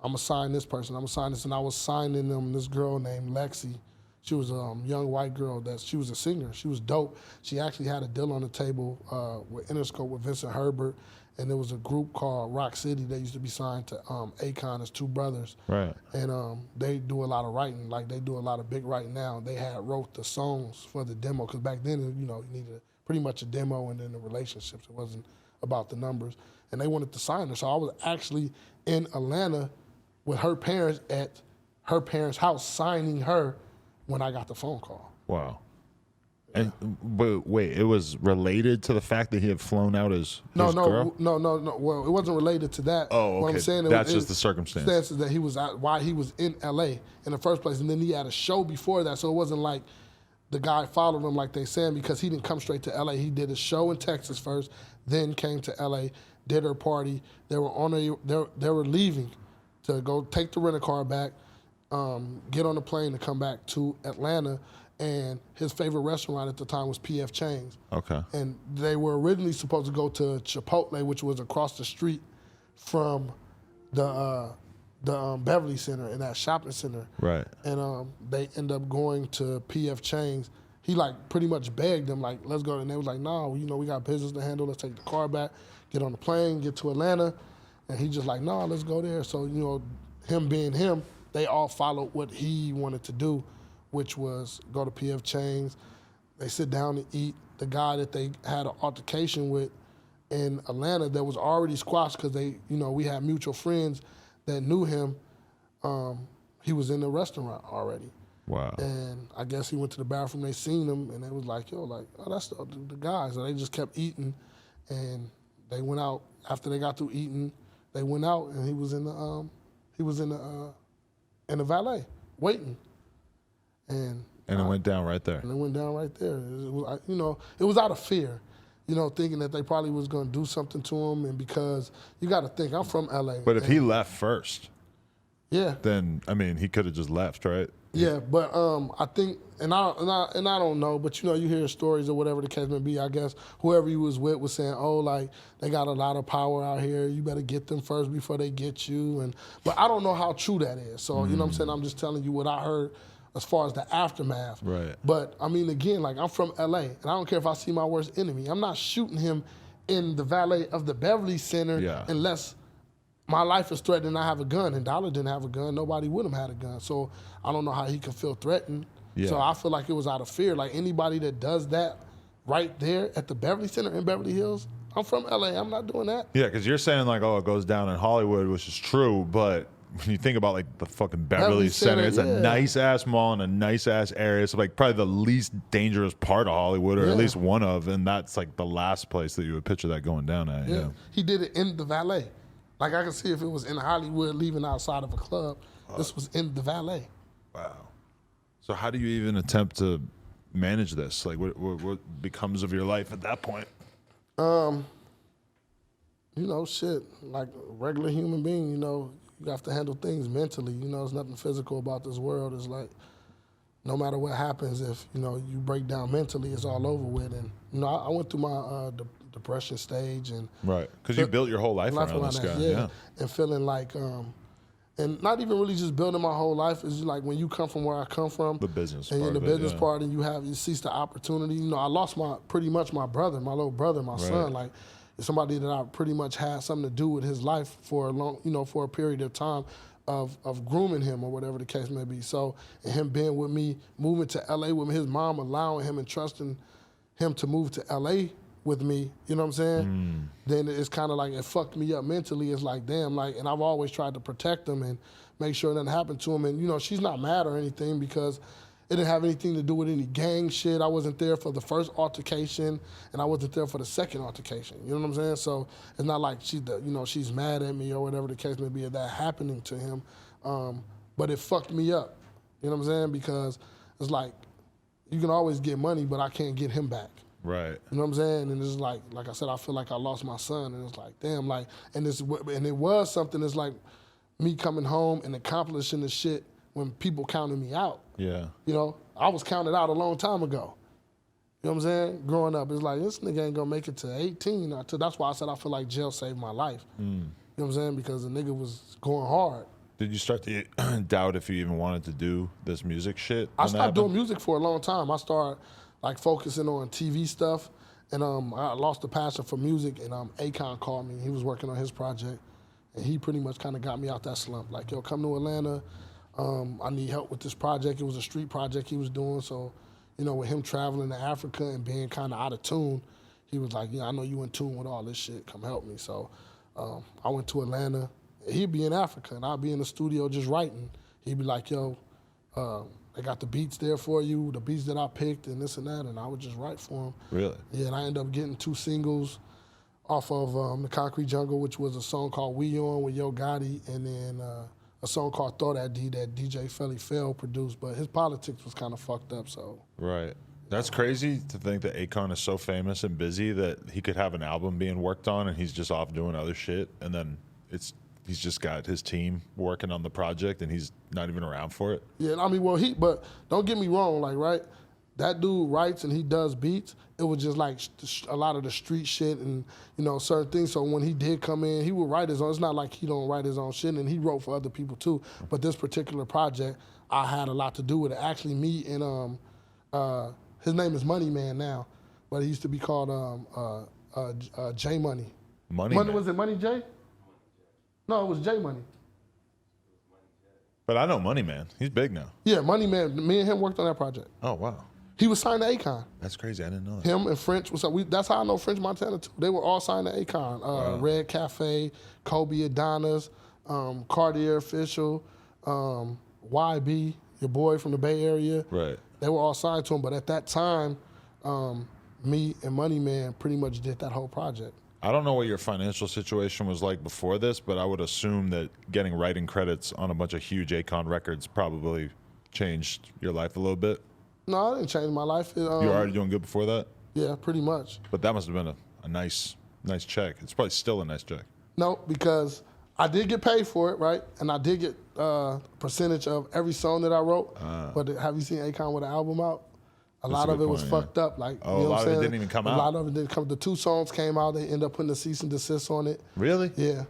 I'm gonna sign this person. I'm gonna sign this, and I was signing them this girl named Lexi. She was a young white girl she was a singer. She was dope. She actually had a deal on the table with Interscope with Vincent Herbert, and there was a group called Rock City that used to be signed to Akon as two brothers. Right. And they do a lot of writing. Like they do a lot of big writing now. They had wrote the songs for the demo because back then, you needed pretty much a demo and then the relationships. It wasn't about the numbers. And they wanted to sign her. So I was actually in Atlanta with her parents at her parents' house signing her when I got the phone call. Wow. Yeah. But wait, it was related to the fact that he had flown out his girl? No. Well, it wasn't related to that. Oh, okay. What I'm saying That's just the circumstance. That he was why he was in L.A. in the first place, and then he had a show before that, so it wasn't like the guy followed him like they saying because he didn't come straight to L.A. He did a show in Texas first, then came to L.A., did her party. They were leaving to go take the rental car back, get on the plane to come back to Atlanta. And his favorite restaurant at the time was P.F. Chang's. Okay. And they were originally supposed to go to Chipotle, which was across the street from the Beverly Center in that shopping center. Right. And they end up going to P.F. Chang's. He like pretty much begged them like, let's go. And they was like, no, we got business to handle. Let's take the car back, get on the plane, get to Atlanta. And he just like, no, let's go there. So, him being him, they all followed what he wanted to do, which was go to P.F. Chang's. They sit down and eat. The guy that they had an altercation with in Atlanta that was already squashed because we had mutual friends that knew him. He was in the restaurant already. Wow. And I guess he went to the bathroom. They seen him, and they was like, oh, that's the guy. So they just kept eating, and they went out after they got through eating. They went out, and he was in the valet waiting. And it went down right there. And it went down right there. It was out of fear, thinking that they probably was going to do something to him. And because you got to think, I'm from L.A. But if he left first, yeah, then he could have just left, right? Yeah, but I think, and I don't know, but you hear stories or whatever the case may be. I guess whoever he was with was saying, oh, like they got a lot of power out here. You better get them first before they get you. But I don't know how true that is. So you know what I'm saying? I'm just telling you what I heard as far as the aftermath. Right. But again, like I'm from LA, and I don't care if I see my worst enemy. I'm not shooting him in the valet of the Beverly Center unless my life is threatened and I have a gun. And Dollar didn't have a gun. Nobody would have had a gun. So I don't know how he could feel threatened. Yeah. So I feel like it was out of fear. Like anybody that does that right there at the Beverly Center in Beverly Hills, I'm from LA. I'm not doing that. Yeah, because you're saying like, oh, it goes down in Hollywood, which is true, but when you think about like the fucking Beverly Center, it's a nice ass mall in a nice ass area. So like probably the least dangerous part of Hollywood, or at least one of, and that's like the last place that you would picture that going down at. Yeah. He did it in the valet. Like I can see if it was in Hollywood leaving outside of a club, this was in the valet. Wow. So how do you even attempt to manage this? Like what becomes of your life at that point? Shit, like a regular human being, you have to handle things mentally. There's nothing physical about this world. It's like no matter what happens, if, you break down mentally, it's all over with. And, I went through my depression stage. And right, because you built your whole life around this guy. Yeah. And feeling like, and not even really just building my whole life. Is like when you come from where I come from. The business and part in the business part, and you cease the opportunity. I lost pretty much my brother, my little brother, my son. Like, somebody that I pretty much had something to do with his life for a long, for a period of time of grooming him or whatever the case may be. So, and him being with me, moving to LA with me, his mom allowing him and trusting him to move to LA with me, you know what I'm saying? Then it's kind of like it fucked me up mentally. It's like, damn, like, and I've always tried to protect him and make sure nothing happened to him. And, she's not mad or anything because it didn't have anything to do with any gang shit. I wasn't there for the first altercation, and I wasn't there for the second altercation. You know what I'm saying? So it's not like she's mad at me or whatever the case may be of that happening to him. But it fucked me up. You know what I'm saying? Because it's like you can always get money, but I can't get him back. Right. You know what I'm saying? And it's like I said, I feel like I lost my son, and it's like, damn, like, and it was something that's like me coming home and accomplishing the shit when people counted me out. Yeah. I was counted out a long time ago. You know what I'm saying? Growing up, it's like, this nigga ain't gonna make it to 18. That's why I said I feel like jail saved my life. You know what I'm saying? Because the nigga was going hard. Did you start to doubt if you even wanted to do this music shit? I stopped doing music for a long time. I started like focusing on TV stuff, and I lost the passion for music. And Akon called me. He was working on his project, and he pretty much kind of got me out that slump. Like, yo, come to Atlanta. I need help with this project. It was a street project he was doing, so you know, with him traveling to Africa and being kind of out of tune, he was like, yeah, I know you in tune with all this shit. Come help me. So I went to Atlanta. He'd be in Africa, and I'd be in the studio just writing. He'd be like, yo, they got the beats there for you, the beats that I picked and this and that, and I would just write for him. Really? Yeah, and I ended up getting 2 singles off of The Concrete Jungle, which was a song called We On with Yo Gotti, and then a song called Throw That D that DJ Felly Fell produced, but his politics was kind of fucked up, so. Right. That's crazy to think that Akon is so famous and busy that he could have an album being worked on and he's just off doing other shit, and then he's just got his team working on the project and he's not even around for it. Yeah, I mean, well, but don't get me wrong, like, right? That dude writes and he does beats. It was just like a lot of the street shit and, you know, certain things. So when he did come in, he would write his own. It's not like he don't write his own shit, and he wrote for other people too. But this particular project, I had a lot to do with it. Actually, me and his name is Money Man now, but he used to be called J Money. Money Man. Was it Money J? No, it was J Money. But I know Money Man. He's big now. Yeah, Money Man. Me and him worked on that project. Oh, wow. He was signed to Akon. That's crazy. I didn't know that. Him and French. That's how I know French Montana too. They were all signed to Akon. Wow. Red Cafe, Kobe Adonis, Cartier Official, YB, your boy from the Bay Area. Right. They were all signed to him. But at that time, me and Money Man pretty much did that whole project. I don't know what your financial situation was like before this, but I would assume that getting writing credits on a bunch of huge Akon records probably changed your life a little bit. No, it didn't change my life. You were already doing good before that? Yeah, pretty much. But that must have been a nice check. It's probably still a nice check. No, because I did get paid for it, right? And I did get a percentage of every song that I wrote. But have you seen Akon with an album out? A lot of it was fucked up. Like, oh, you know a lot what I'm of it saying? didn't even come out? A lot of it didn't come. The 2 songs came out. They ended up putting a cease and desist on it. Really? Yeah.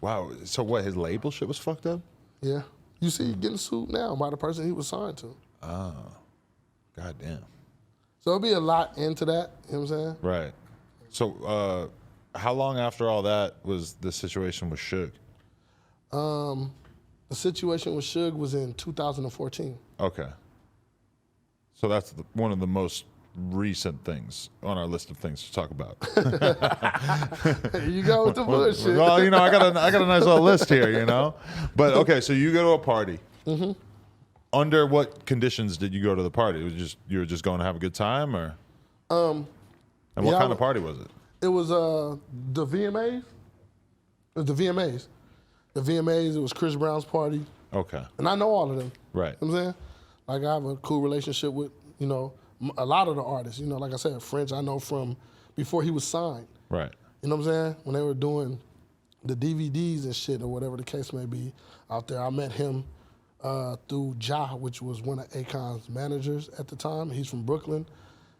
Wow. So what, his label shit was fucked up? Yeah. You see, getting sued now by the person he was signed to. Oh. God damn. So it'll be a lot into that. You know what I'm saying? Right. So how long after all that was the situation with Suge? The situation with Suge was in 2014. Okay. So that's one of the most recent things on our list of things to talk about. Here you go with the bullshit. Well, you know, I got a nice little list here, you know. But okay, so you go to a party. Mm-hmm. Under what conditions did you go to the party? It was you were just going to have a good time, or? And what kind of party was it? It was the VMAs. It was the VMAs. The VMAs. It was Chris Brown's party. Okay. And I know all of them. Right. You know what I'm saying? Like, I have a cool relationship with, you know, a lot of the artists. You know, like I said, French I know from before he was signed. Right. You know what I'm saying? When they were doing the DVDs and shit or whatever the case may be out there, I met him through Ja, which was one of Akon's managers at the time. He's from Brooklyn.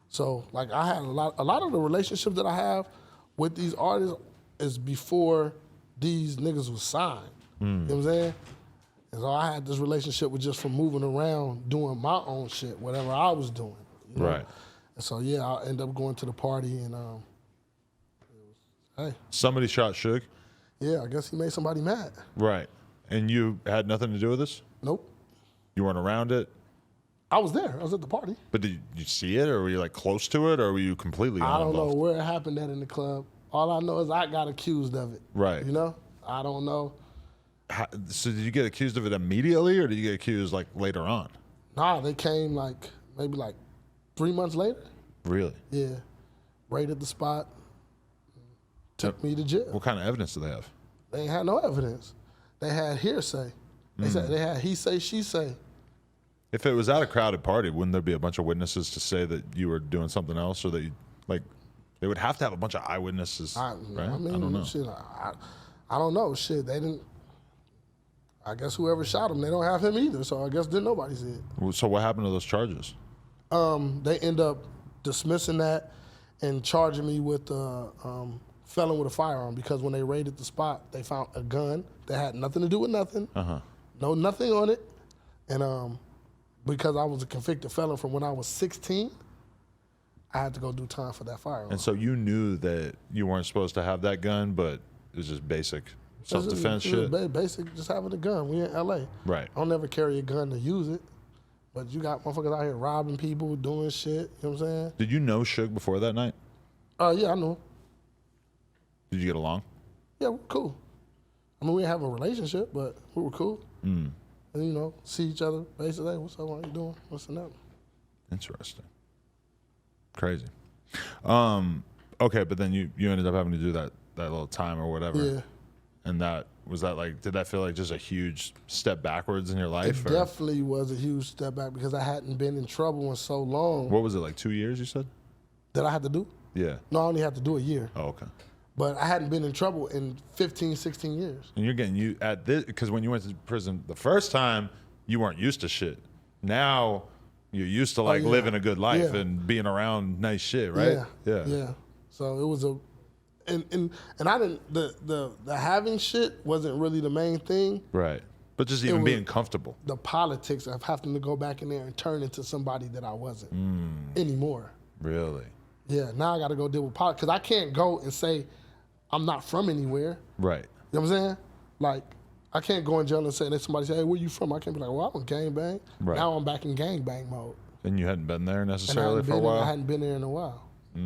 So, like, I had a lot of the relationships that I have with these artists is before these niggas was signed. You know what I'm saying? And so I had this relationship with just from moving around, doing my own shit, whatever I was doing. You know? Right. And so, yeah, I ended up going to the party and, hey. Somebody shot Suge? Yeah, I guess he made somebody mad. Right. And you had nothing to do with this? Nope. You weren't around it? I was there. I was at the party. But did you see it, or were you like close to it, or were you completely I don't know uninvolved? where it happened at in the club. All I know is I got accused of it. Right. You know? I don't know. So did you get accused of it immediately, or did you get accused like later on? Nah, they came like maybe like 3 months later. Really? Yeah. Raided the spot. Took me to jail. What kind of evidence do they have? They ain't had no evidence. They had hearsay. They said they had he say, she say. If it was at a crowded party, wouldn't there be a bunch of witnesses to say that you were doing something else, or that you, like, they would have to have a bunch of eyewitnesses, right? I mean, I don't know. Shit, I don't know. Shit, they didn't. I guess whoever shot him, they don't have him either. So I guess didn't nobody see it. So what happened to those charges? They end up dismissing that and charging me with felon with a firearm because when they raided the spot, they found a gun that had nothing to do with nothing, no nothing on it, and because I was a convicted felon from when I was 16, I had to go do time for that firearm. And so you knew that you weren't supposed to have that gun, but it was just basic self-defense shit? Basic, just having a gun. We in L.A. Right. I'll never carry a gun to use it, but you got motherfuckers out here robbing people, doing shit, you know what I'm saying? Did you know Suge before that night? Yeah, I know. Did you get along? Yeah, we were cool. I mean, we didn't have a relationship, but we were cool. And, you know, see each other, basically, hey, what's up, how you doing, what's the name? Interesting. Crazy. Okay, but then you ended up having to do that little time or whatever. Yeah. And did that feel like just a huge step backwards in your life? It definitely was a huge step back because I hadn't been in trouble in so long. What was it, like 2 years you said? That I had to do? Yeah. No, I only had to do a year. Oh, okay. But I hadn't been in trouble in 15, 16 years. And you're getting at this because when you went to prison the first time, you weren't used to shit. Now you're used to living a good life and being around nice shit, right? Yeah. So it was and I didn't the having shit wasn't really the main thing. Right. But just even being comfortable. The politics of having to go back in there and turn into somebody that I wasn't anymore. Really? Yeah. Now I got to go deal with politics because I can't go and say I'm not from anywhere. Right. You know what I'm saying? Like, I can't go in jail and say, and somebody say, hey, where you from? I can't be like, well, I don't gangbang. Right. Now I'm back in gangbang mode. And you hadn't been there necessarily for a while? I hadn't been there in a while. I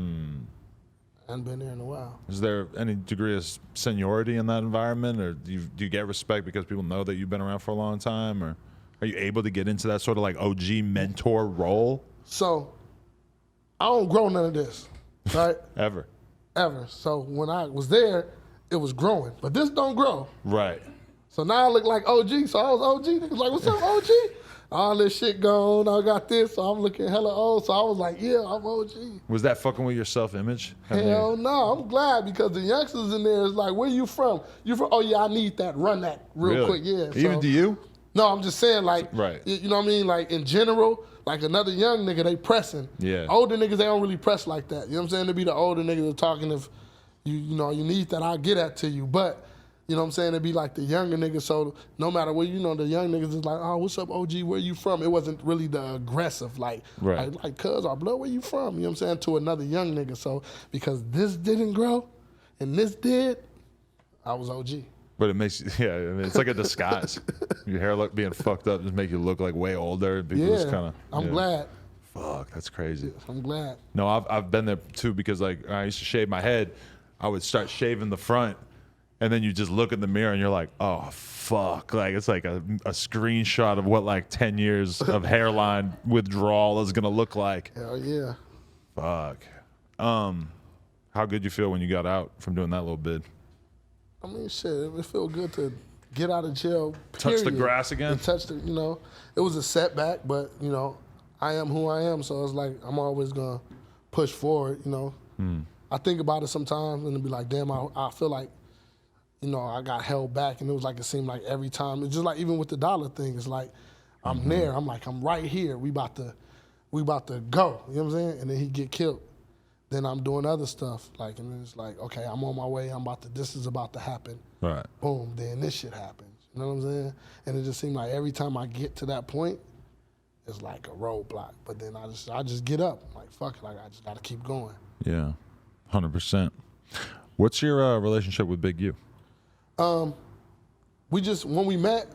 hadn't been there in a while. Is there any degree of seniority in that environment? Or do you get respect because people know that you've been around for a long time? Or are you able to get into that sort of like OG mentor role? So, I don't grow none of this, right? Ever. So when I was there, it was growing. But this don't grow. Right. So now I look like OG. So I was OG. Niggas like, what's up, OG? All this shit gone. I got this. So I'm looking hella old. So I was like, yeah, I'm OG. Was that fucking with your self-image? Hell no. I'm glad because the youngsters in there is like, where you from? You from, oh yeah, I need that. Run that real quick. Yeah. Even to you? No, I'm just saying like, right. You know what I mean? Like in general, like another young nigga, they pressing. Yeah. Older niggas, they don't really press like that. You know what I'm saying? They be the older niggas that talking if you know, you need that, I'll get that to you. But, you know what I'm saying? It'd be like the younger niggas. So no matter where, you know, the young niggas is like, oh, what's up, OG? Where you from? It wasn't really the aggressive, like cuz our blood, where you from? You know what I'm saying? To another young nigga. So because this didn't grow and this did, I was OG. But it makes, I mean, it's like a disguise. Your hair being fucked up just make you look like way older. People just kind of. I'm glad. Fuck, that's crazy. I'm glad. No, I've been there too because like I used to shave my head. I would start shaving the front, and then you just look in the mirror and you're like, oh fuck, like it's like a screenshot of what like 10 years of hairline withdrawal is gonna look like. Hell yeah. Fuck. How good you feel when you got out from doing that little bid? I mean, shit, it felt good to get out of jail. Touch the grass again. You know, it was a setback, but you know, I am who I am, so it's like I'm always gonna push forward. You know, I think about it sometimes and it'd be like, damn, I feel like, you know, I got held back, and it was like it seemed like every time. It's just like even with the dollar thing, it's like I'm there. I'm like I'm right here. We about to go. You know what I'm saying? And then he get killed. Then I'm doing other stuff, like, and then it's like, okay, I'm on my way. This is about to happen. Right. Boom. Then this shit happens. You know what I'm saying? And it just seemed like every time I get to that point, it's like a roadblock. But then I just get up, like fuck it, like I just got to keep going. Yeah, 100%. What's your relationship with Big U? When we met,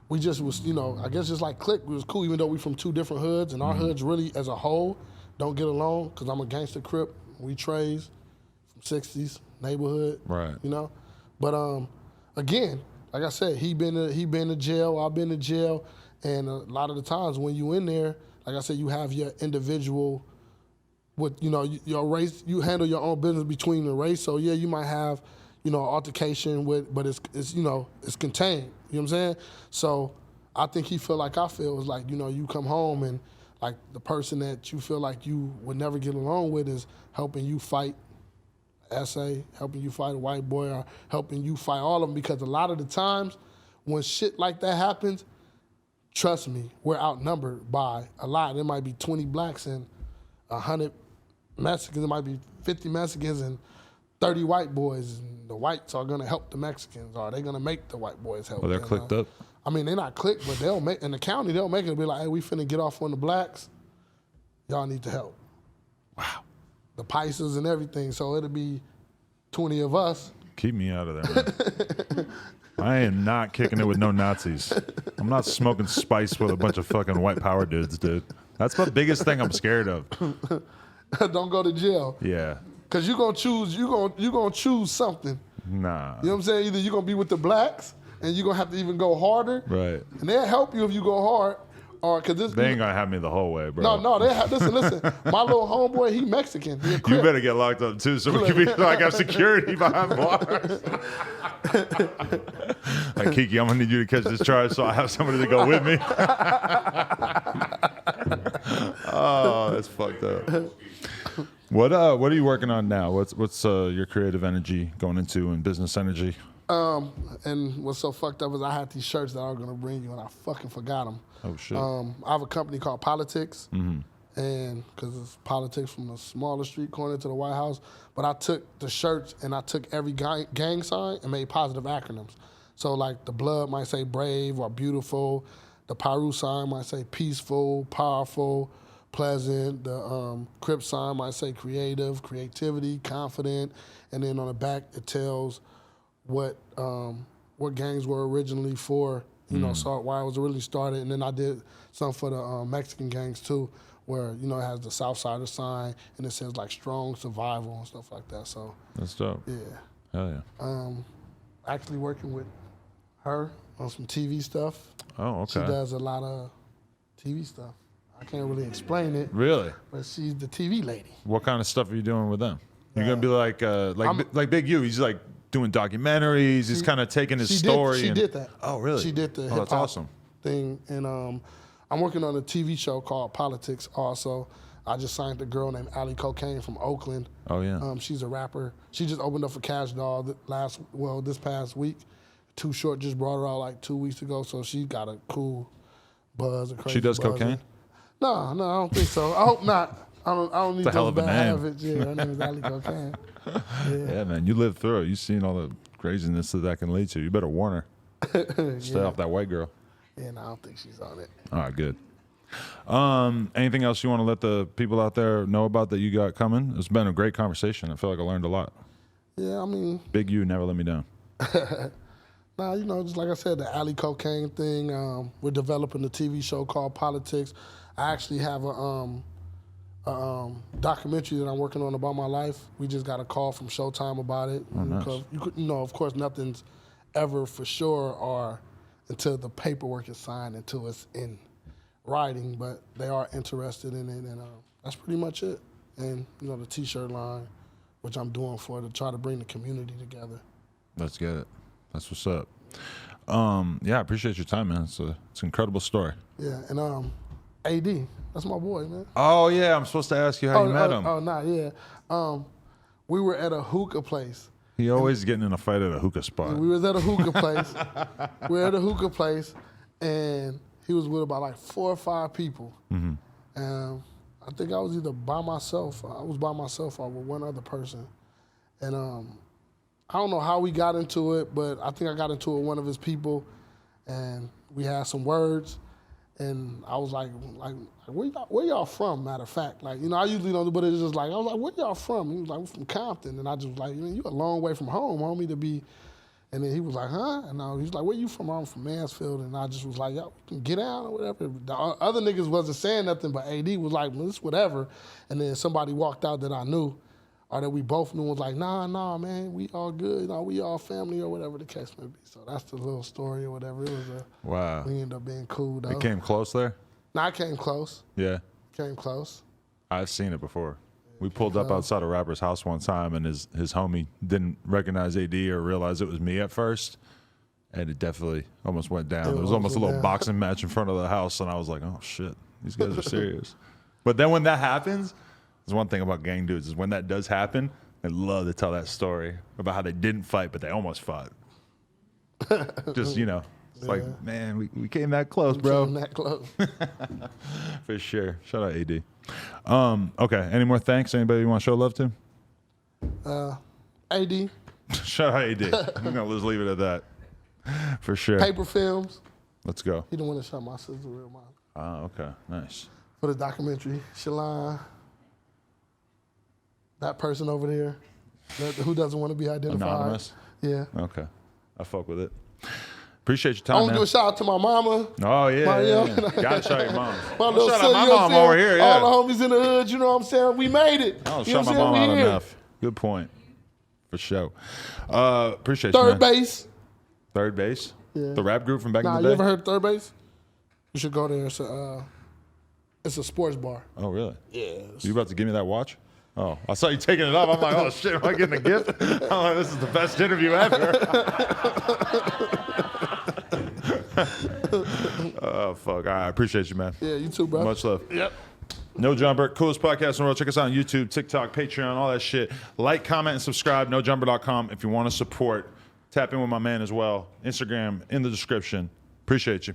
we just was, you know, I guess just like click. We was cool, even though we from two different hoods, and our hoods really, as a whole, don't get along. Cause I'm a gangster Crip. We trays from 60s neighborhood, right? You know, but again, like I said, he been to jail, I've been to jail, and a lot of the times when you in there, like I said, you have your individual, with, you know, your race, you handle your own business between the race. So yeah, you might have, you know, altercation with, but it's you know, it's contained. You know what I'm saying? So I think he feel like I feel. It's like, you know, you come home and like the person that you feel like you would never get along with is helping you fight essay, helping you fight a white boy, or helping you fight all of them. Because a lot of the times when shit like that happens, trust me, we're outnumbered by a lot. There might be 20 blacks and 100 Mexicans, it might be 50 Mexicans and 30 white boys, and the whites are gonna help the Mexicans, or are they gonna make the white boys help? Well, they're clicked up. I mean, they're not clicked, but they'll make, in the county, they'll make it be like, hey, we finna get off on the blacks. Y'all need to help. Wow. The Pisces and everything, so it'll be 20 of us. Keep me out of there, man. I am not kicking it with no Nazis. I'm not smoking spice with a bunch of fucking white power dudes, dude. That's the biggest thing I'm scared of. Don't go to jail. Yeah. Cause you gonna choose something. Nah. You know what I'm saying? Either you're gonna be with the blacks and you're gonna have to even go harder. Right. And they'll help you if you go hard. Or cause this They ain't gonna have me the whole way, bro. No, listen. My little homeboy, he Mexican. He a You Crip. better get locked up too, so we can be like have security behind bars. Like Kiki, I'm gonna need you to catch this charge, so I have somebody to go with me. Oh, that's fucked up. What are you working on now? What's your creative energy going into and business energy? And what's so fucked up is I had these shirts that I was gonna bring you, and I fucking forgot them. Oh shit. I have a company called Politics, and because it's politics from the smaller street corner to the White House. But I took the shirts and I took every gang sign and made positive acronyms. So like the blood might say brave or beautiful. The Piru sign might say peaceful, powerful, pleasant. The Crips sign might say creative, creativity, confident. And then on the back it tells what gangs were originally for, you know, so why it was originally started. And then I did some for the Mexican gangs too, where, you know, it has the Southsider sign and it says like strong survival and stuff like that. So That's dope. yeah. Hell yeah. Actually working with her on some TV stuff. Oh, okay. She does a lot of TV stuff. I can't really explain it. Really? But she's the TV lady. What kind of stuff are you doing with them? You're gonna be like Big U. He's like doing documentaries. He's kind of taking his story. She did that. Oh, really? She did the hip that's hop awesome. thing, and I'm working on a TV show called Politics. Also, I just signed a girl named Allie Cocaine from Oakland. Oh yeah. She's a rapper. She just opened up for Cash Doll this past week. Too Short just brought her out like 2 weeks ago, so she got a cool buzz. A crazy She does buzz. cocaine? No, I don't think so. I hope not. I don't need It's a hell those of a bad name. habits. Yeah, her name is Allie Cocaine. Yeah, man. You lived through it. You've seen all the craziness that can lead to. You better warn her. Stay off that white girl. Yeah, no, I don't think she's on it. All right, good. Anything else you want to let the people out there know about that you got coming? It's been a great conversation. I feel like I learned a lot. Yeah, I mean, Big U never let me down. nah, you know, just like I said, the Allie Cocaine thing. We're developing a TV show called Politics. I actually have a documentary that I'm working on about my life. We just got a call from Showtime about it. Oh, nice. Because you know, of course, nothing's ever for sure or until the paperwork is signed, until it's in writing. But they are interested in it, and that's pretty much it. And you know, the T-shirt line, which I'm doing to try to bring the community together. Let's get it. That's what's up. Yeah, I appreciate your time, man. It's an incredible story. Yeah, and AD, that's my boy, man. Oh yeah, I'm supposed to ask you how you met him. Oh, nah, yeah. We were at a hookah place. He always getting in a fight at a hookah spot. We was at a hookah place. We were at a hookah place, and he was with about like 4 or 5 people. And I think I was either by myself. I was by myself or with one other person. And I don't know how we got into it, but I think I got into it with one of his people, and we had some words. And I was like, where y'all from? Matter of fact, like, you know, I usually don't, but it's just like, I was like, where y'all from? He was like, we're from Compton. And I just was like, you a long way from home, homie, to be. And then he was like, huh? And he was like, where you from? I'm from Mansfield. And I just was like, yo, we can get out or whatever. The other niggas wasn't saying nothing, but AD was like, well, it's whatever. And then somebody walked out that I knew, or that we both knew, was like, nah, man, we all good. You know, we all family or whatever the case may be. So that's the little story or whatever. It was Wow. We ended up being cool, though. It came close there? Nah, I came close. Yeah. Came close. I've seen it before. We pulled up outside a rapper's house one time, and his homie didn't recognize AD or realize it was me at first, and it definitely almost went down. There was almost a little boxing match in front of the house, and I was like, oh, shit, these guys are serious. But then when that happens, there's one thing about gang dudes is when that does happen, they love to tell that story about how they didn't fight, but they almost fought. Just, you know, it's like, man, we came that close, bro. Came that close. For sure. Shout out AD. Okay. Any more thanks? Anybody you want to show love to? AD, Shout out AD. I'm gonna just leave it at that. For sure. Paper Films. Let's go. He the one that shot my sister real mom. Oh, okay. Nice. For the documentary. Shalon. That person over there. Who doesn't want to be identified. Anonymous? Yeah. Okay. I fuck with it. Appreciate your I time, want to man. do a shout out to my mama. Oh, yeah. My yeah, young- yeah. Gotta shout out your mom. My little Shout son, out my you know what I'm mom saying? over here, yeah. All the homies in the hood, you know what I'm saying? We made it. I don't You know shout my what I'm mom saying? out We here. enough. Good point. For sure. Appreciate you, Third man. base. Third base? Yeah. The rap group from back Nah, in you the ever day? heard of Third Base? You should go there. It's a sports bar. Oh, really? Yeah. You about to give me that watch? Oh, I saw you taking it off. I'm like, oh, shit, am I getting a gift? I'm like, this is the best interview ever. Oh, fuck. All right, I appreciate you, man. Yeah, you too, bro. Much love. Yep. No Jumper, coolest podcast in the world. Check us out on YouTube, TikTok, Patreon, all that shit. Like, comment, and subscribe. NoJumper.com if you want to support. Tap in with my man as well. Instagram in the description. Appreciate you.